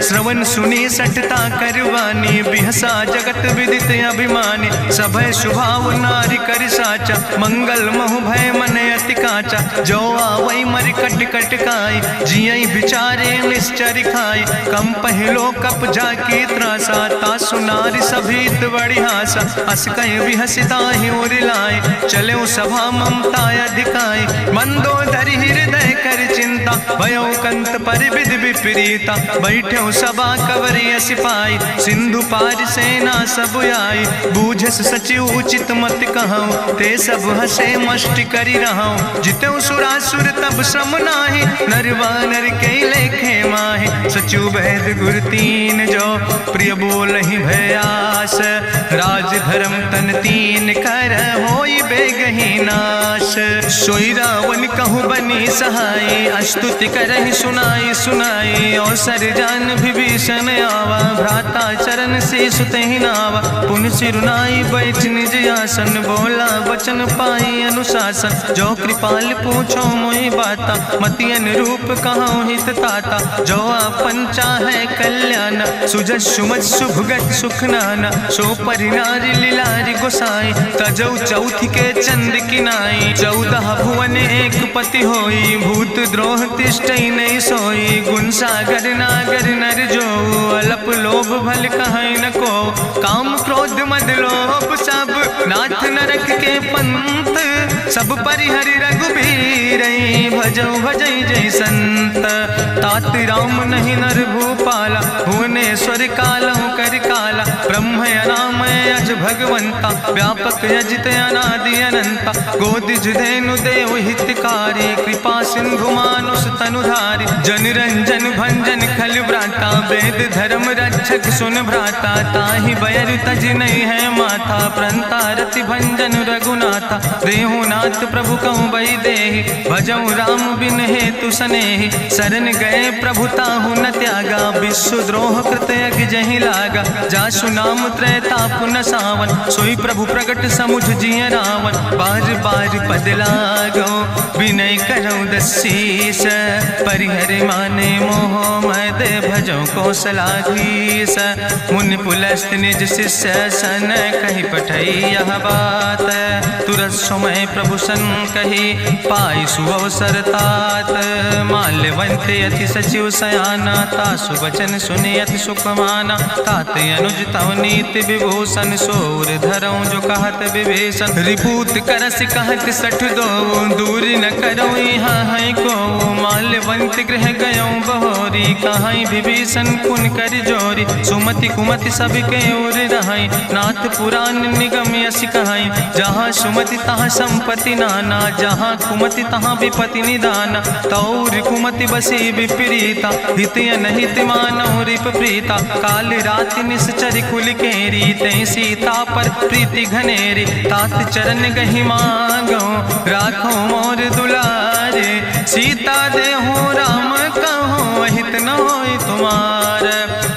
श्रवण सुनी सटता करवानी। बिहसा जगत विदित अभिमानी, सभय स्वभाव नारी कर साचा। मंगल महु भय मन अति काचा, जो आवै मर कट कट खाई। जियई बिचारे निश्चर खाई, कम पहलो कप जाकी त्रासा। तासु नारी सभीत बड़ी हासा, अस कहीं विहसिता ही उर लाए। चले सभा ममता अधिकाई, मंदोदरी हृदय कर चिंता। भयो कंत पर विध विपरीता, बैठे सभा कवरिय सिपाही। सिंधु पार सेना सब आई, बूझस सचिव उचित मत कहूँ। ते सब हसे मष्ट करी रहूँ, जितेऊ सुरासुर तब श्रम नाही। नरवानर के लेखे माहि, सचिव भेद गुर तीन जो। प्रिय बोल ही भयास, राज धर्म तन तीन कर। होई बेगही नाश, सोई रावण कहूँ बनी सहाय। अस्तुति करहि सुनाई सुनाई, अवसर जान विभीषण आवा। भ्राता चरण से सुतहि नावा, पुन सिरुनाई बैठ निज आसन। बोला वचन पाई अनुशासन, जो कृपाल पूछो मोहि बाता। मति अनुरूप कहूँ हित ताता, जो आपन चाहे कल्याण। सुजस सुमत सुभगत सुख नाना, सो परिनारी लीलारी गोसाई। तजौ चौथ के चंद किनाई, 14 भुवन एक पति होई। भूत द्रोह तिष्ठई नहीं सोई, गुण सागर नागर नर जो। अलप लोभ भल कहीं न को, काम क्रोध मद लोभ सब। नाथ नरक के पंथ, सब परिहरि रघुबीर। भजौ भजई जय संत, तात राम नहीं नर भूपाला। भुवनेश्वर कालहु कर काला, ब्रह्म अनामय अज भगवंता। व्यापक अजित अनादि अनंता, गोदिज धेनु देव हितकारी। कृपा सिंधु मानुष तनुधारी, जन रंजन भंजन खल व्राता। वेद धर्म रक्षक सुन भ्राता, ताहि बयर तज नहीं है माथा। प्रंता रति भंजन रघुनाथा, देहु नाथ प्रभु कहूँ बई देहि। भजऊ राम बिन हेतु सनेहि, शरण गए प्रभु ताहु न त्यागा। विश्व द्रोह कृत यज्ञ जहि लागा, जासु नाम त्रैताप न सावन, सोई प्रभु प्रगट समुझ जिय रावण। बार बार पद लागो विनय करौ दसीस, परिहर माने मोह मद भजो कौशलाधीश। मुनि पुलस्त निज शिष्य सन, कहि पठई यह बात। तुरत समय प्रभु सन कही, पाई सुअवसर तात। माल्यवंत अति सचिव सयाना, तासु वचन सुनि अति सुख माना। तात अनुज तव नीति विभूषण, सोर धरऊं जो कहत विभीषण। रिपूत करस कहत सठ दो, दूर न करऊं यहाँ है को। माल्यवंत गृह गयऊं बहोरी, कहाई विभीषण पुन कर जोरी। सुमति कुमति सबके ओर रहाई, नाथ पुराण निगम यस कहाई। जहाँ सुमति तहाँ संपत्ति नाना, जहाँ कुमति तहाँ विपति निदाना। तौर कुमति बसी विपरीता, हित अनहित मानव रिप प्रीता। काल राति निश्चर कुल केरी, तै सीता पर प्रीति घनेरी। तात चरण गहि मांगो, राखो मोर दुलारे। सीता देहु राम कहो, अहित न होय तुम्हार।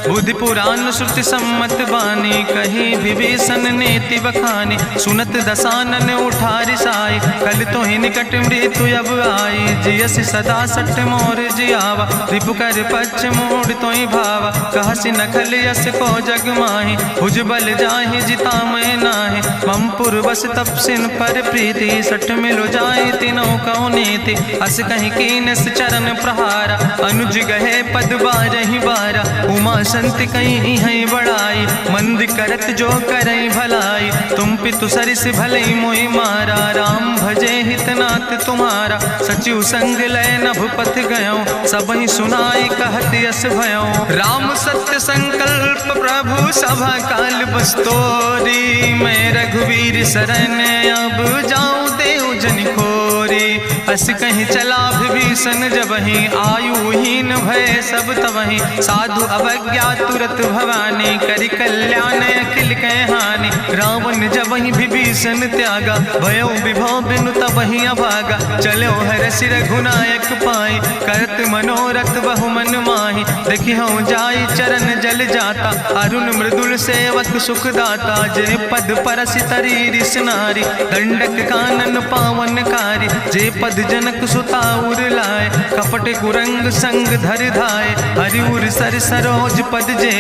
बुद्धि पुराण श्रुति सम्मत बानी, कही विभीषण नीति बखानी। सुनत दसानन उठारि साई, कल तो ही निकट मृत्यु अब आई। जियस सदा सठ मोर जियावा, रिपु कर पक्ष मोड़ तो ही भावा। कहसि नखल यस को जग माही, भुज बल जाहि जिता मैं नाही। ममपुर बस तपसिन पर प्रीति, सठ मिलो जाए तीनों कौ नीति। अस कहीं कीनस चरण प्रहारा, अनुज गहे पद बारहि बारा। उमा संत कहीं है बड़ाई, मंद करत जो करई भलाई। तुम पितु सरिस भलई मोहि मारा, राम भजे हितनाथ तुम्हारा। सचिव संग लय नभ पथ गयो, सबहि सुनाई कहत यस भयो। राम सत्य संकल्प प्रभु सभा काल बस्तोरी। मैं रघुवीर शरण अब जाऊं देव जन खोरी। अस कहीं चला विभीषण जबहि, आयुहीन भय सब तबहि। साधु अवज्ञा तुरत भवानी, करि कल्याण अखिल कै हानि। रावण जबहि विभीषण त्यागा, भयो विभव बिनु तबहि अभागा। चलो हरषि रघुनायक पाई, करत मनोरथ बहु मन माही। देखियो जाई चरण जल जाता, अरुण मृदुल सेवक सुख दाता। जे पद परसि तरी रिस नारी, दंडक कानन पावन कारी। जे पद जनक सुता उर लाए, कपट कुरंग संग धर धाय। हरिउर सर सरोज पद जे,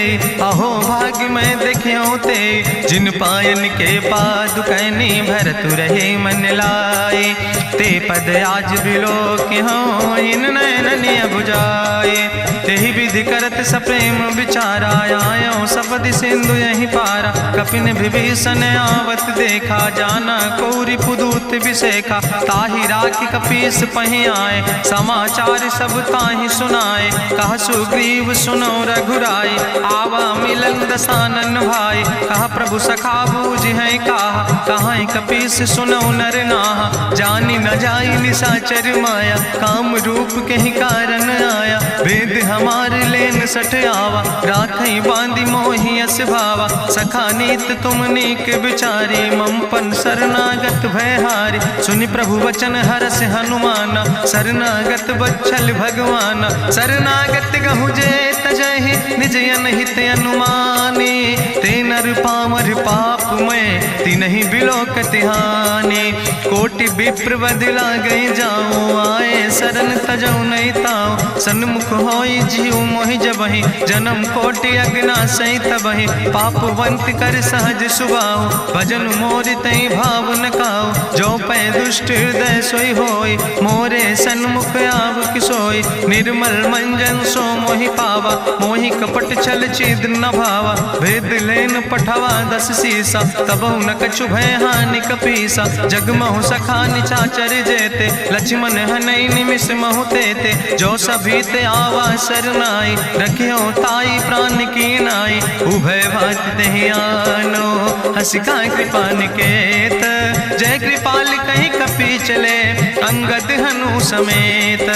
अहो भाग्य मैं देख्यो ते। जिन पायन के पादु कैनी, भरत रहे मन लाए। ते पद आज बिलोक हो, इन नयन बुझाए। तेहि विधि करत सप्रेम विचारा, आयो सपदि सिंधु यही पारा। कपिन विभीषण आवत देखा, जाना कौरि पुदूत विशेखा। ताहि राखि कपीस पहि आए, समाचार सब ताहि सुनाए। कह सुग्रीव सुनो रघुराई, आवा मिलन दसानन भाई। कह प्रभु सखा बूझ है काहा, कहाँ कपीस सुनो नर नाहा। जानी न जाई निशाचर माया, काम रूप के ही कारण आया। वेद हमार लेन सठ आवा, राखई बांधी मोहि यस भावा। सखा नीत तुम नीक विचारी, ममपन शरणागत भयहारी। सुनि प्रभु वचन हरस हनुमाना, शरणागत बच्छल भगवाना। शरणागत गहु जे तजहि, निज अनहित अनुमानी। ते नर पामर पाप में, तिनहि बिलोकत हानि। कोटि विप्र बदला गई जाऊं, आए शरण तजौ नहीं ताऊ। सन्मुख होई जीव मोहि जबहि, जन्म कोटि अग्ना सही तबहि। पापवंत कर सहज सुभाऊ, भजन मोर तई भाव न काऊ। जो पै दुष्ट हृदय सोई होई, मोरे सन्मुख आव किसोई। निर्मल मंजन सो मोहि पावा, मोहि कपट छल छिद्र न भावा। भेद लेन पठवा दस सीसा, तबहु न कछु भय हानि कपीसा। जगमहु सखा निचाचर जेते, लक्ष्मण हनई निमिष महु तेते। जो सभी ते आवा सरनाई, रखियो ताई प्राण की नाई। उभय भात तेहि आनो, हसिका कृपा निकेत। जय कृपाल कहीं कपी चले, अंग अंगद हनु समेत।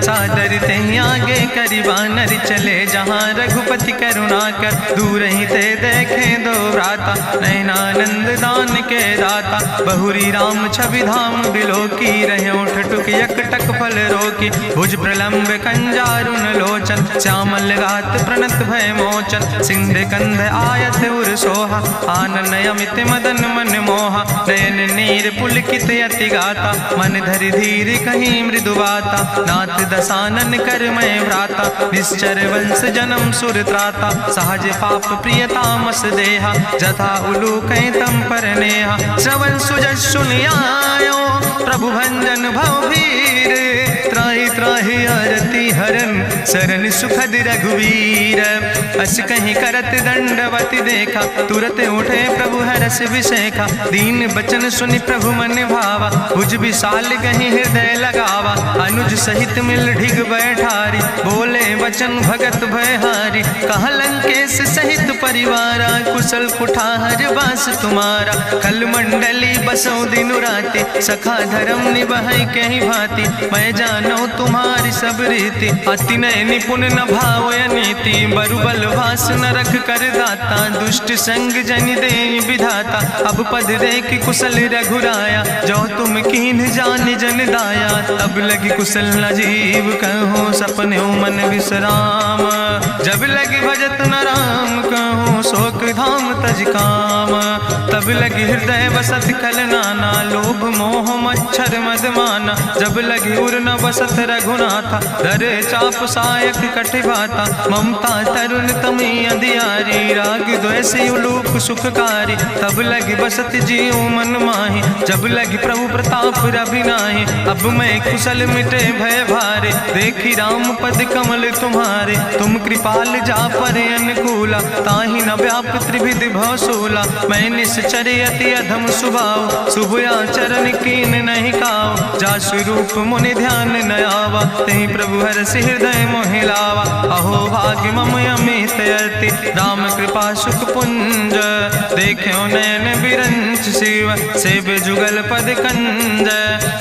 सादर तहि आगे करि बानर चले, जहाँ रघुपति करुणा कर दूर ही ते देखे दो भ्राता। नयनानंद दान के दाता, बहुरी राम छवि धाम बिलोकी। रहे ठटुक यकटक फल रोकी, भुज प्रलंब कंजारुन लोचन। श्यामल गात प्रणत भय मोचन, सिंध कंध आयत उर सोहा। आनन अमित मदन मन मोहा, नयन नीर पुलकित अति गाता। मन धरि धीर कहीं मृदु बाता, नाथ दसानन कर मैं भ्राता। निश्चर वंश जन्म सुर त्राता, सहज पाप प्रियतामस देहा। जथा उलूक तम पर नेहा, श्रवण सुजस सुनियायो। प्रभु भंजन भव भीर, त्राहि त्राहि आरती हरन। शरण सुखद रघुवीर, अस कहीं करत दंडवत देखा। तुरत उठे प्रभु हरस विशेखा, दीन बचन सुनि प्रभु मन भावा। भुज विशाल कहीं हृदय लगावा, अनुज सहित मिल ढिग बैठारी। बोले वचन भगत भयहारी, कहा लंकेश सहित परिवारा। कुशल कुठार बास तुम्हारा, कल मंडली बसो दिनु राति। सखा धर्म निभाई कहीं भांति, मैं जानो तुम्हारी सब रीति। अति नय निपुण न भाव नीति, बरुबल भास न रख कर दाता। दुष्ट संग जन दे विधाता, अब पद देख कुशल रघुराया। जो तुम कीन जान जन दाया, तब लगी कुशल न जीव कहो। सपने मन विश्राम, जब लगी भजत न राम कहो। शोक धाम तज काम, तब लगी हृदय बसत खल नाना। लोभ मोह मच्छर मद माना, जब लगी उर न बसत रघुनाथा। धर चाप सायक कटिभाता, ममता तरुण तमी अंधियारी। राग द्वेष उलूक सुखकारी, तब लगी बसत जीव मन माही। जब लगी प्रभु प्रताप रवि नाही, अब मैं कुशल मिटे भय भारे। देखी राम पद कमल तुम्हारे, तुम कृपाल जा पर अनुकूला। ताहि न व्याप त्रिविध भवसूला, मैं निश्चर अति अधम स्वभाव। शुभ आचरण कीन नहीं काव, जा स्वरूप मुनि ध्यान न आवा। तेहि प्रभु हरषि हृदय मोहि लावा। अहो भाग्य मम अमित अति, राम कृपा सुख पुंज। देखो नयन बिरंच शिव, सेव जुगल पद कंज।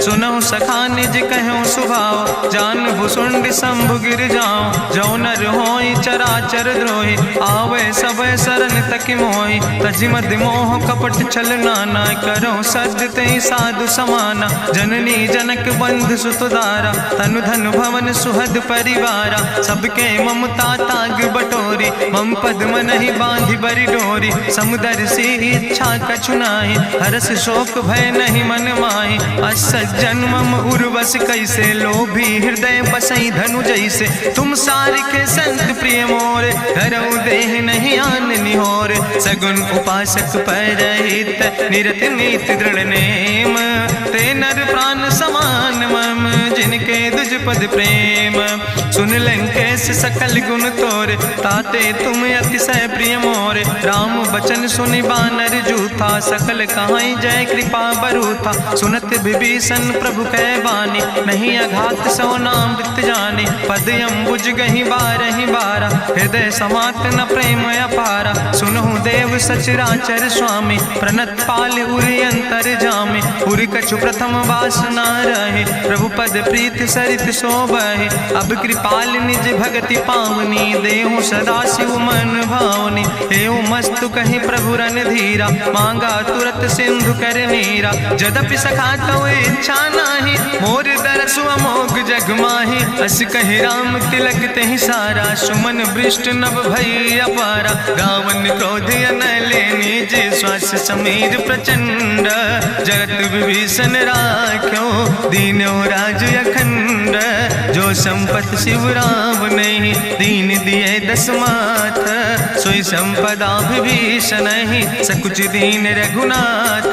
सुनहु सखा निज कहूँ सुभाव, जान भुसुंड शंभु गिर जाऊं। जो नर होई चराचर द्रोही, आवे सब शरण तक मोहि। तजि मद मोह कपट छल नाना, करो सद तेहि साधु समाना। जननी जनक बंधु सुत दारा, तनु धन भवन सुहद परिवारा। सबके ममता ताग बटोरी, मम पद मन ही बांधि बरी डोरी। समुदर सी इच्छा कछु नाही, हरस शोक भय नहीं मन माही। असज्जन मम उर्वश कैसे, लोभी हृदय बसई धनु जैसे। तुम सारिके संत प्रिय मोरे, धरऊ देह नहीं आन निहोर। सगुन उपासक परहित, निरत नीति दृढ़ नेम। ते नर प्राण समान मम, जिनके दुज पद प्रेम। सुन लंकेश सकल गुण तोरे, ताते तुम अतिशय प्रिय मोरे। राम बचन सुनि बानर जूथा, सकल कहाई जय कृपा बरूथा। सुनत विभीषण प्रभु कै बानी, नहीं अघात सो नाम वृत जानी। पद अम्बुज गहि बारहि बारा, हृदय समात न प्रेम अपारा। सुनहु देव सचराचर स्वामी, प्रणत पाल उरि अंतर जामी। उरि कछु प्रथम वासना रहे, प्रभु पद प्रीत सरित शोभहि। अब कृपाल निज भगति पावनी, देहु सदा शिव मन भावनी। एवं मस्तु कहि प्रभु रन धीरा, मांगा तुरत सिंधु कर नीरा। जदपि सखा तो इच्छा नाही, मोर दरसु अमोघ जग माही। अस कहि राम तिलक तेहि सारा, सुमन वृष्ट नभ भई अपारा। गावन क्रोध अनले निज, श्वास समीर प्रचंड। जगत विभीषण राख्यो, दीनो राज अखंड। जो संपत शिव राम नहीं, दीन दिए दस माथ। सोई संपदा विभीषण नहीं, सकुच दीन रघुनाथ।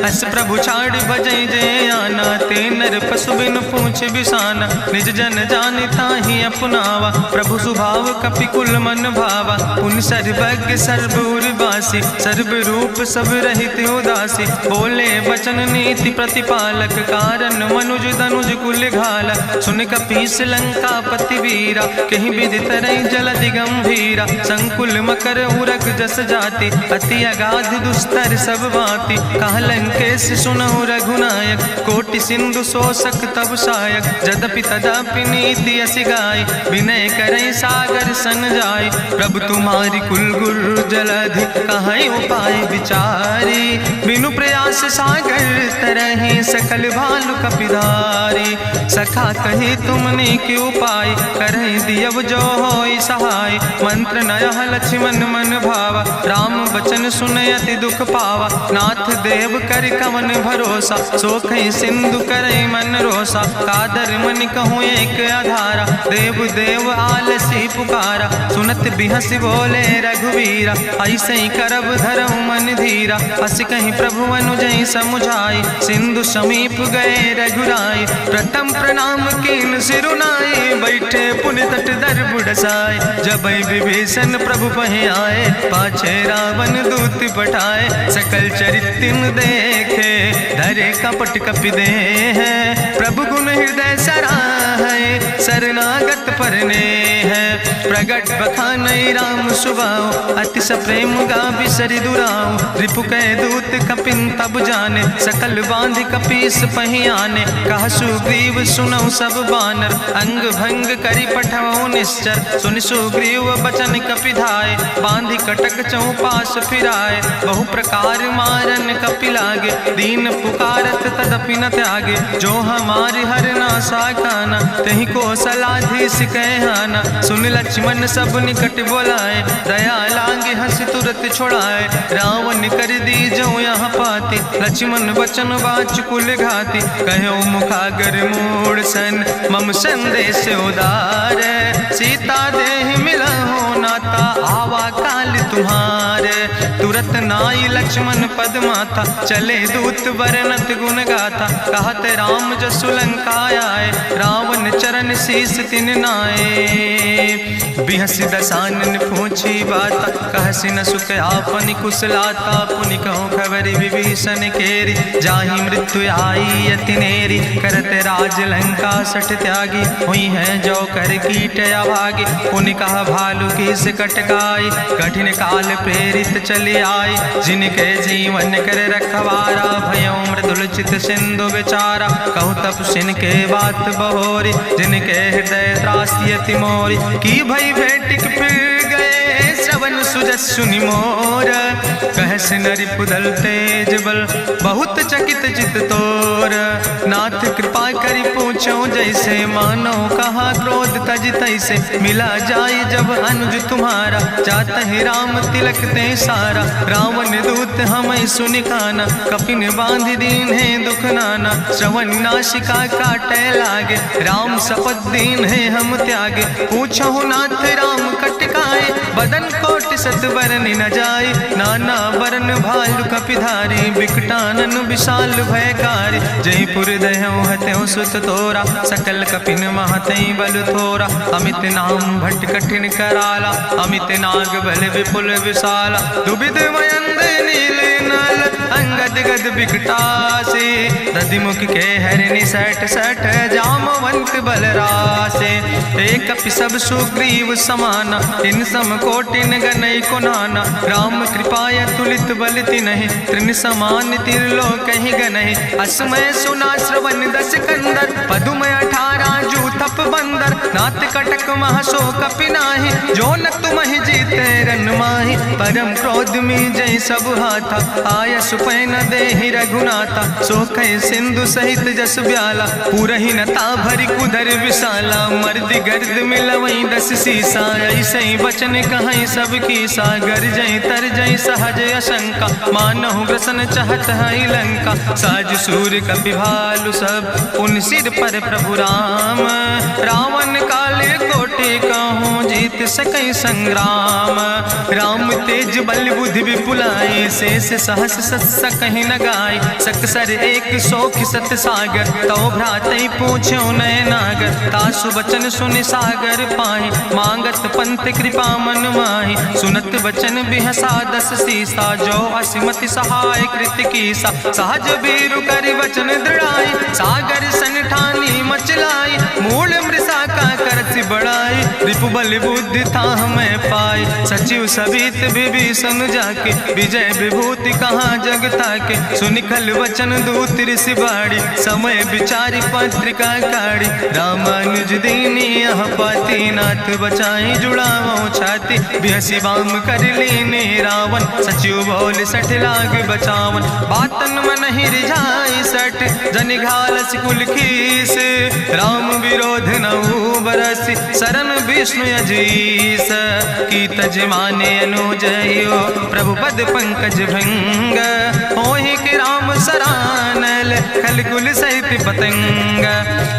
अस प्रभु छाड़ भजई जय आना, ते नर पशु बिन पूछ बिसाना। निज जन जानिता ही अपनावा, प्रभु स्वभाव कपिकुल मन भावा। उन सर्वज्ञ सर्वउर्वासी, सर्व रूप सब रहित उदासी। बोले वचन नीति प्रतिपालक, कारण मनुज दनुज कुल घाला। सुन कपीस लंका पति वीरा, कहीं विधि तरई जलधि गंभीरा। संकुल मकर उरग जस जाति, अति अगाध दुस्तर सब भांति। कहा लंकेश सुनहु रघुनायक, कोटि सिंधु सो तोषक तब सायक, जदपि तदपि नीति असि गाय, विनय करई सागर सन जाय। प्रभु तुम्हारी कुल गुरु जलधि, कहीं उपाय विचारी, बिनु प्रयास सागर तरहि, सकल भालु कपिधारी। सखा कही तुमने के उपाय, करहि दियव जो होई सहाय। मंत्र नयह लक्ष्मण मन भावा, राम बचन सुनय अति दुख पावा। नाथ देव कर कवन भरोसा, सोखई सिंधु करई मन रोसा। कादर मन कहूँ एक आधारा, देव देव आलसी पुकारा। सुनत बिहस बोले रघुवीरा, ऐसे ही करब धरऊ मन धीरा। हस कहीं प्रभु अनुजय समुझाई, सिंधु समीप गए रघुराई। प्रथम प्रणाम कीन सिरुनाई, बैठे पुनि तट दर बुढ़साए। जब विभीषण प्रभु पहे आए, पाछे रावण दूत पठाए। सकल चरित्र देखे, धरे कपट कपि दे है। प्रभु गुण हृदय सराहै, शरणागत परने है। प्रगट बखानई राम सुभाओ, अति सप्रेम गावि सरि दुराओ। रिपु कै दूत कपिन तब जाने, सकल बांधि कपीस पहि आने। कहा सुग्रीव सुनौ सब बानर, अंग भंग करि पठवौ निश्चर। सुनि सुग्रीव बचन कपि धाय, बांधि कटक चौपास फिराए। बहु प्रकार मारन कपि लागे, दीन पुकारत तदपि न त्यागे। जो हमारि हर ना साकाना, तहि कौशलाधीश कहना। सुन लक्ष्मण सब निकट बोलाए, दया लागे हंस तुरत छोड़ाए। रावण कर दी जो यहाँ पाती, लक्ष्मण बचन बाच कुल घाती। कहो मुखागर मूढ़ सन, मम संदेश उदार। सीता देह मिला हो नाता, आवा काल तुम्हारे। तुरत नाई लक्ष्मण पद माथा, चले दूत बरनत गुण गाथा। कहत राम जसु लंका आए, रावण चरण शीस तिन नाए। बिहसी दसानन पूछी बाता, कहसी न सुख आपन कुशलाता। पुनि कहूँ खबरि विभीषण केरी, जाहि मृत्यु आई अति नेरी। करत राज लंका सठ त्यागी, हुई है जो कर कीट अभागी। पुनि कहा भालू कीस कटकाई, कठिन काल प्रेरित चली आई। जिनके जीवन कर रखवारा, भयो मृदुल चित सिंधु विचारा। कहूँ तप सिन के बात बहोरी, जिनके हृदय त्रासी अति मोरी। की भई भेटिक फिर गए, श्रवण सुजस सुनि मोर। कहस नरि पुदल तेज बल, बहुत चकित चित तोर। नाथ कृपा करि पूछो जैसे, मानो कहा क्रोध तज तैसे। मिला जाय जब अनुज तुम्हारा, जात है राम तिलक ते सारा। रावण दूत हमें सुनि काना, कपिन बांध दीन है दुख नाना। श्रवण नासिका काटे लागे, राम शपथ दीन है हम त्यागे। पूछो नाथ राम कटकाए, बदन कोटि सत बरन न जाए। नाना बरन भालु कपिधारी, बिकटानन विशाल भयकारी। जयपुर दह्यों हत्यों सुत तोरा, सकल कपिन महतई बल थोरा। अमित नाम भट्ट कठिन कराला, अमित नाग बल विपुल विशाला। दुबिध मयंद नील नल, अंगद गद बिकटासे। दधिमुख के हरिणि सठ सठ, जामवंत बलरासे। एक कपि सब सुग्रीव समाना, इन सम कोटिन गनई को नाना। राम कृपाय तुलित बल तिन्हि, त्रिन समान तिरलोक ही गनहि। असमय सुना श्रवण दस कंदर, पदुमय 18 जूथप बंदर। नाथ कटक महसो कपि नाहि, जो न तुमहि जीते रन माहि। परम क्रोध में जय सब हाथा, आय सुपै न देहि रघुनाथा। सो कह सिंधु सहित जस ब्याला, पूरहि नता भरि कुधर विशाला। मर्द गर्द मिलवई 10 सीसा, ऐसे बचन कहीं सब की सागर। जय तर जय सहज अशंका, मानहु ग्रसन चाहत है लंका। साज सूर कपि भालु सब, पुन सिर पर प्रभु राम। रावण काले कोटि कहूँ, जीत सकई संग्राम। राम तेज बल बुद्धि विपुलाई, शेष सहस सत कहीं न गाय। सकसर 100 सत सागर, तो भ्रातई पूछो नय नागर। तासु बचन सुनि सागर पाहि, मांगत पंथ कृपा मन माहि। सुनत बचन बिहसा 10 सीसा, जो असिमति सहाय कृत कीसा। सहज बीरु करि वचन दृढ़ाई, सागर सन ठानी मचलाई। मूल मृषा का करसि बड़ाई, रिपु बल बुद्धि था हमें पाई, सचिव सबित विभीषण जाके, विजय विभूति कहाँ जग ताके। सुनि खल वचन दूत ऋषि बाड़ी, समय विचारी पत्रिका काढ़ी। रामानुज दीनी यह पाती, नाथ बचाई जुड़ावो छाती। बिहसी बाम कर लीने रावण, सचिव बोल सठ लाग बचावन। बातन मन ही रिझाई सठ, जनि घालस कुल खीस। राम विरोध नहु बरसी, शरण विष्णु अजीस। की तज माने अनुजयो, प्रभु पद पंकज भंग। होहि के राम सरानल, खल कुल सहित पतंग।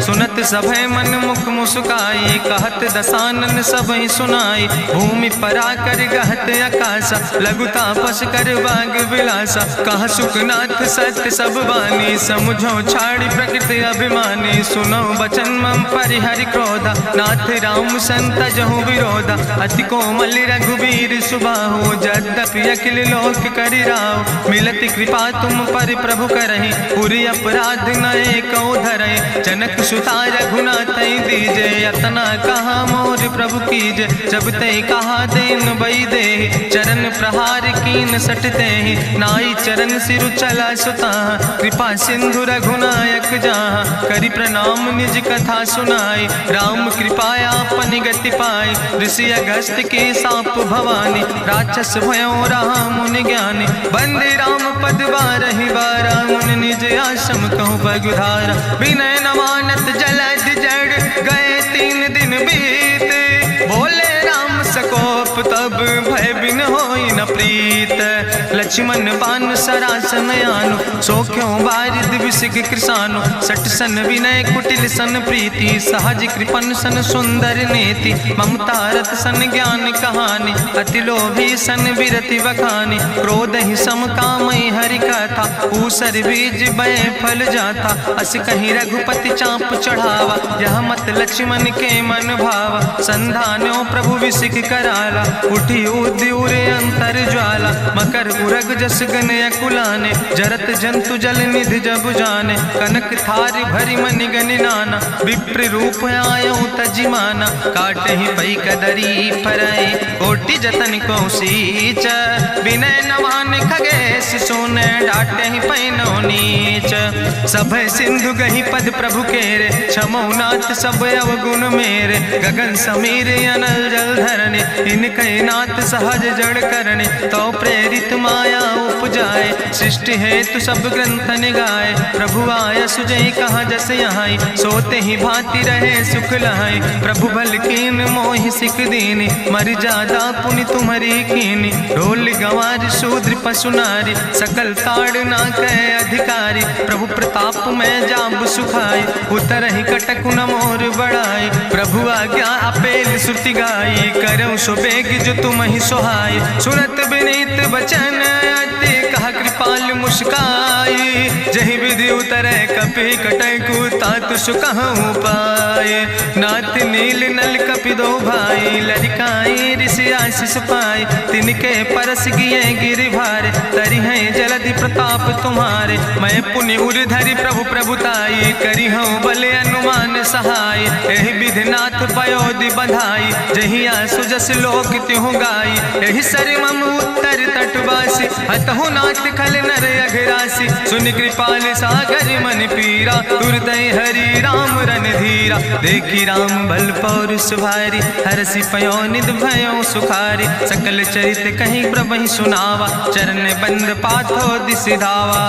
सुनत सभय मन मुख मुस्काई, कहत दसानन सबहि सुनाई। भूमि परा कर गहत आकाशा, लघु तापस कर बाग विलासा। कहा सुखनाथ सत्य सब बानी, समुझो छाड़ी प्रकृति अभिमानी। सुनो बचन मम परिहरि क्रोधा, नाथ राम संत जहु विरोधा। अति कोमल रघुबीर सुबाहु, यद्यपि अखिल लोक करि राव। मिलति कृपा तुम पर प्रभु करहि, पुरि अपराध नए कौ धरहि। जनक सुता रघुनाथ दीजे, यतना कहा मोर प्रभु कीजे। जब ते कहा देन बई दे, चरण प्रहार कीन सट दे। नाई चरण सिरु चला सुता, कृपा सिंधु रघुनायक जहाँ। करि प्रणाम निज कथा सुनाई, राम कृपाया अपनी गति पाई। ऋषि अगस्त के साप भवानी, राक्षस भयो रहा मुनि ज्ञानी। बंदे राम पद बारहि बारा, मुनि निज आश्रम कहु बगुधारा। विनय न मानत जलद जड़, गए 3 दिन बीते। बोले राम सकोप तब, भय बिन होई न प्रीत। लक्ष्मण बान सरासन यानु, सो क्यों बारिद विसिग कृसानु। सठ सन विनय कुटिल सन प्रीति, सहज कृपन सन सुंदर नेति। ममता रत सन ज्ञान कहानी, अति लोभी सन विरति बखानी। क्रोध ही सम कामई हरि कथा, ऊसर बीज बय फल जाता। अस कहीं रघुपति चाप चढ़ावा, यह मत लक्ष्मण के मन भावा। संधान्यो प्रभु विसिक कराला, उठी उद्यूर अंतर ज्वाला। मकर उरग जस गन अकुलाने, जरत जंतु जल निधि जब जाने। कनक थारी भरी मनि गनि नाना, विप्र रूप आयो तजिमाना। काटहि पई कदरी फरई, कोटि जतन को सींच। विनय नवान खगेश सोने, डाटहि पैनो नीच। सब सिंधु गहि पद प्रभु केरे, क्षमो नाथ सब अवगुण मेरे। गगन समीर अनल जल धरने, इनके नाथ सहज जड़ करने। तो प्रेरित माया उपजाए, सृष्टि हेतु सब ग्रंथ निगाए। प्रभु आय सुजई कहा जस यहाँ, सोते ही भांति रहे सुख लहाई। प्रभु भल कीन मोहि सिख दीनी, मर जादा पुनि तुम्हारी कीनी। ढोल गंवार शूद्र पशु नारी, सकल ताड़ ना कहे अधिकारी। प्रभु प्रताप में जाब सुखाई, उतर ही कटक न मोर बढ़ाई। प्रभु आज्ञा अपेल श्रुति गाई, करऊँ सो बेग जो तुम ही सोहाई। सुनत विनीत बचन अति, कहा कृपाल मुस्काई। जहि विधि उतरे कपि कटकु, तातु सुकहु पाए। नाथ नील नल कपि दो भाई, लरिकाई ऋषि आशीष पाए। तिनके परस गिए गिरि भारे, तरि हैं जलधि प्रताप तुम्हारे। मैं पुनि उर धरि प्रभु प्रभुताई, करी हूँ बल अनुमान सहाय। एहि विधि नाथ पयोधि बधाई, जहिया सुजस लोक त्यों गाई। एहि सर मम उत्तर तटवासी, हतहु नाथ खल नर अघरासी। सुनि कृपाल सागर मन पीरा, तुरतै हरि राम रणधीरा। देखी राम बल पौरुष भारी, हरसि पयो निध भयो सुखारी। सकल चरित कहीं प्रभु सुनावा, चरण बंद पाथो दिसि धावा।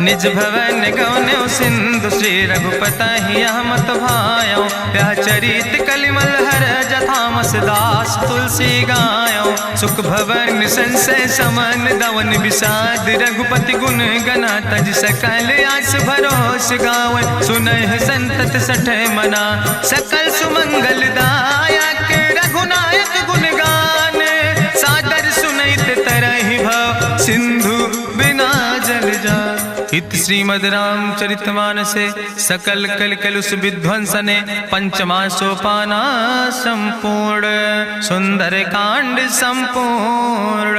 निज भवन गौन्यो सिंधु, श्री रघुपति यह मत भायो। यह चरित कलिमल हर जथामस, दास तुलसी गायो। सुख भवन संशय समन, दवन विषाद रघुपति गुण गना। तज सकल आस भरोस गावे, सुनहि संतत सठ मना। सकल सुमंगल दायक, रघुनायक गुण गाने। सादर सुनैत तरहि भव, सिंधु बिना जल जा। इत श्रीमद् रामचरितमानसे सकल कलकलुष विध्वंसने। पंचमा सोपाना संपूर्ण, सुंदर कांड संपूर्ण।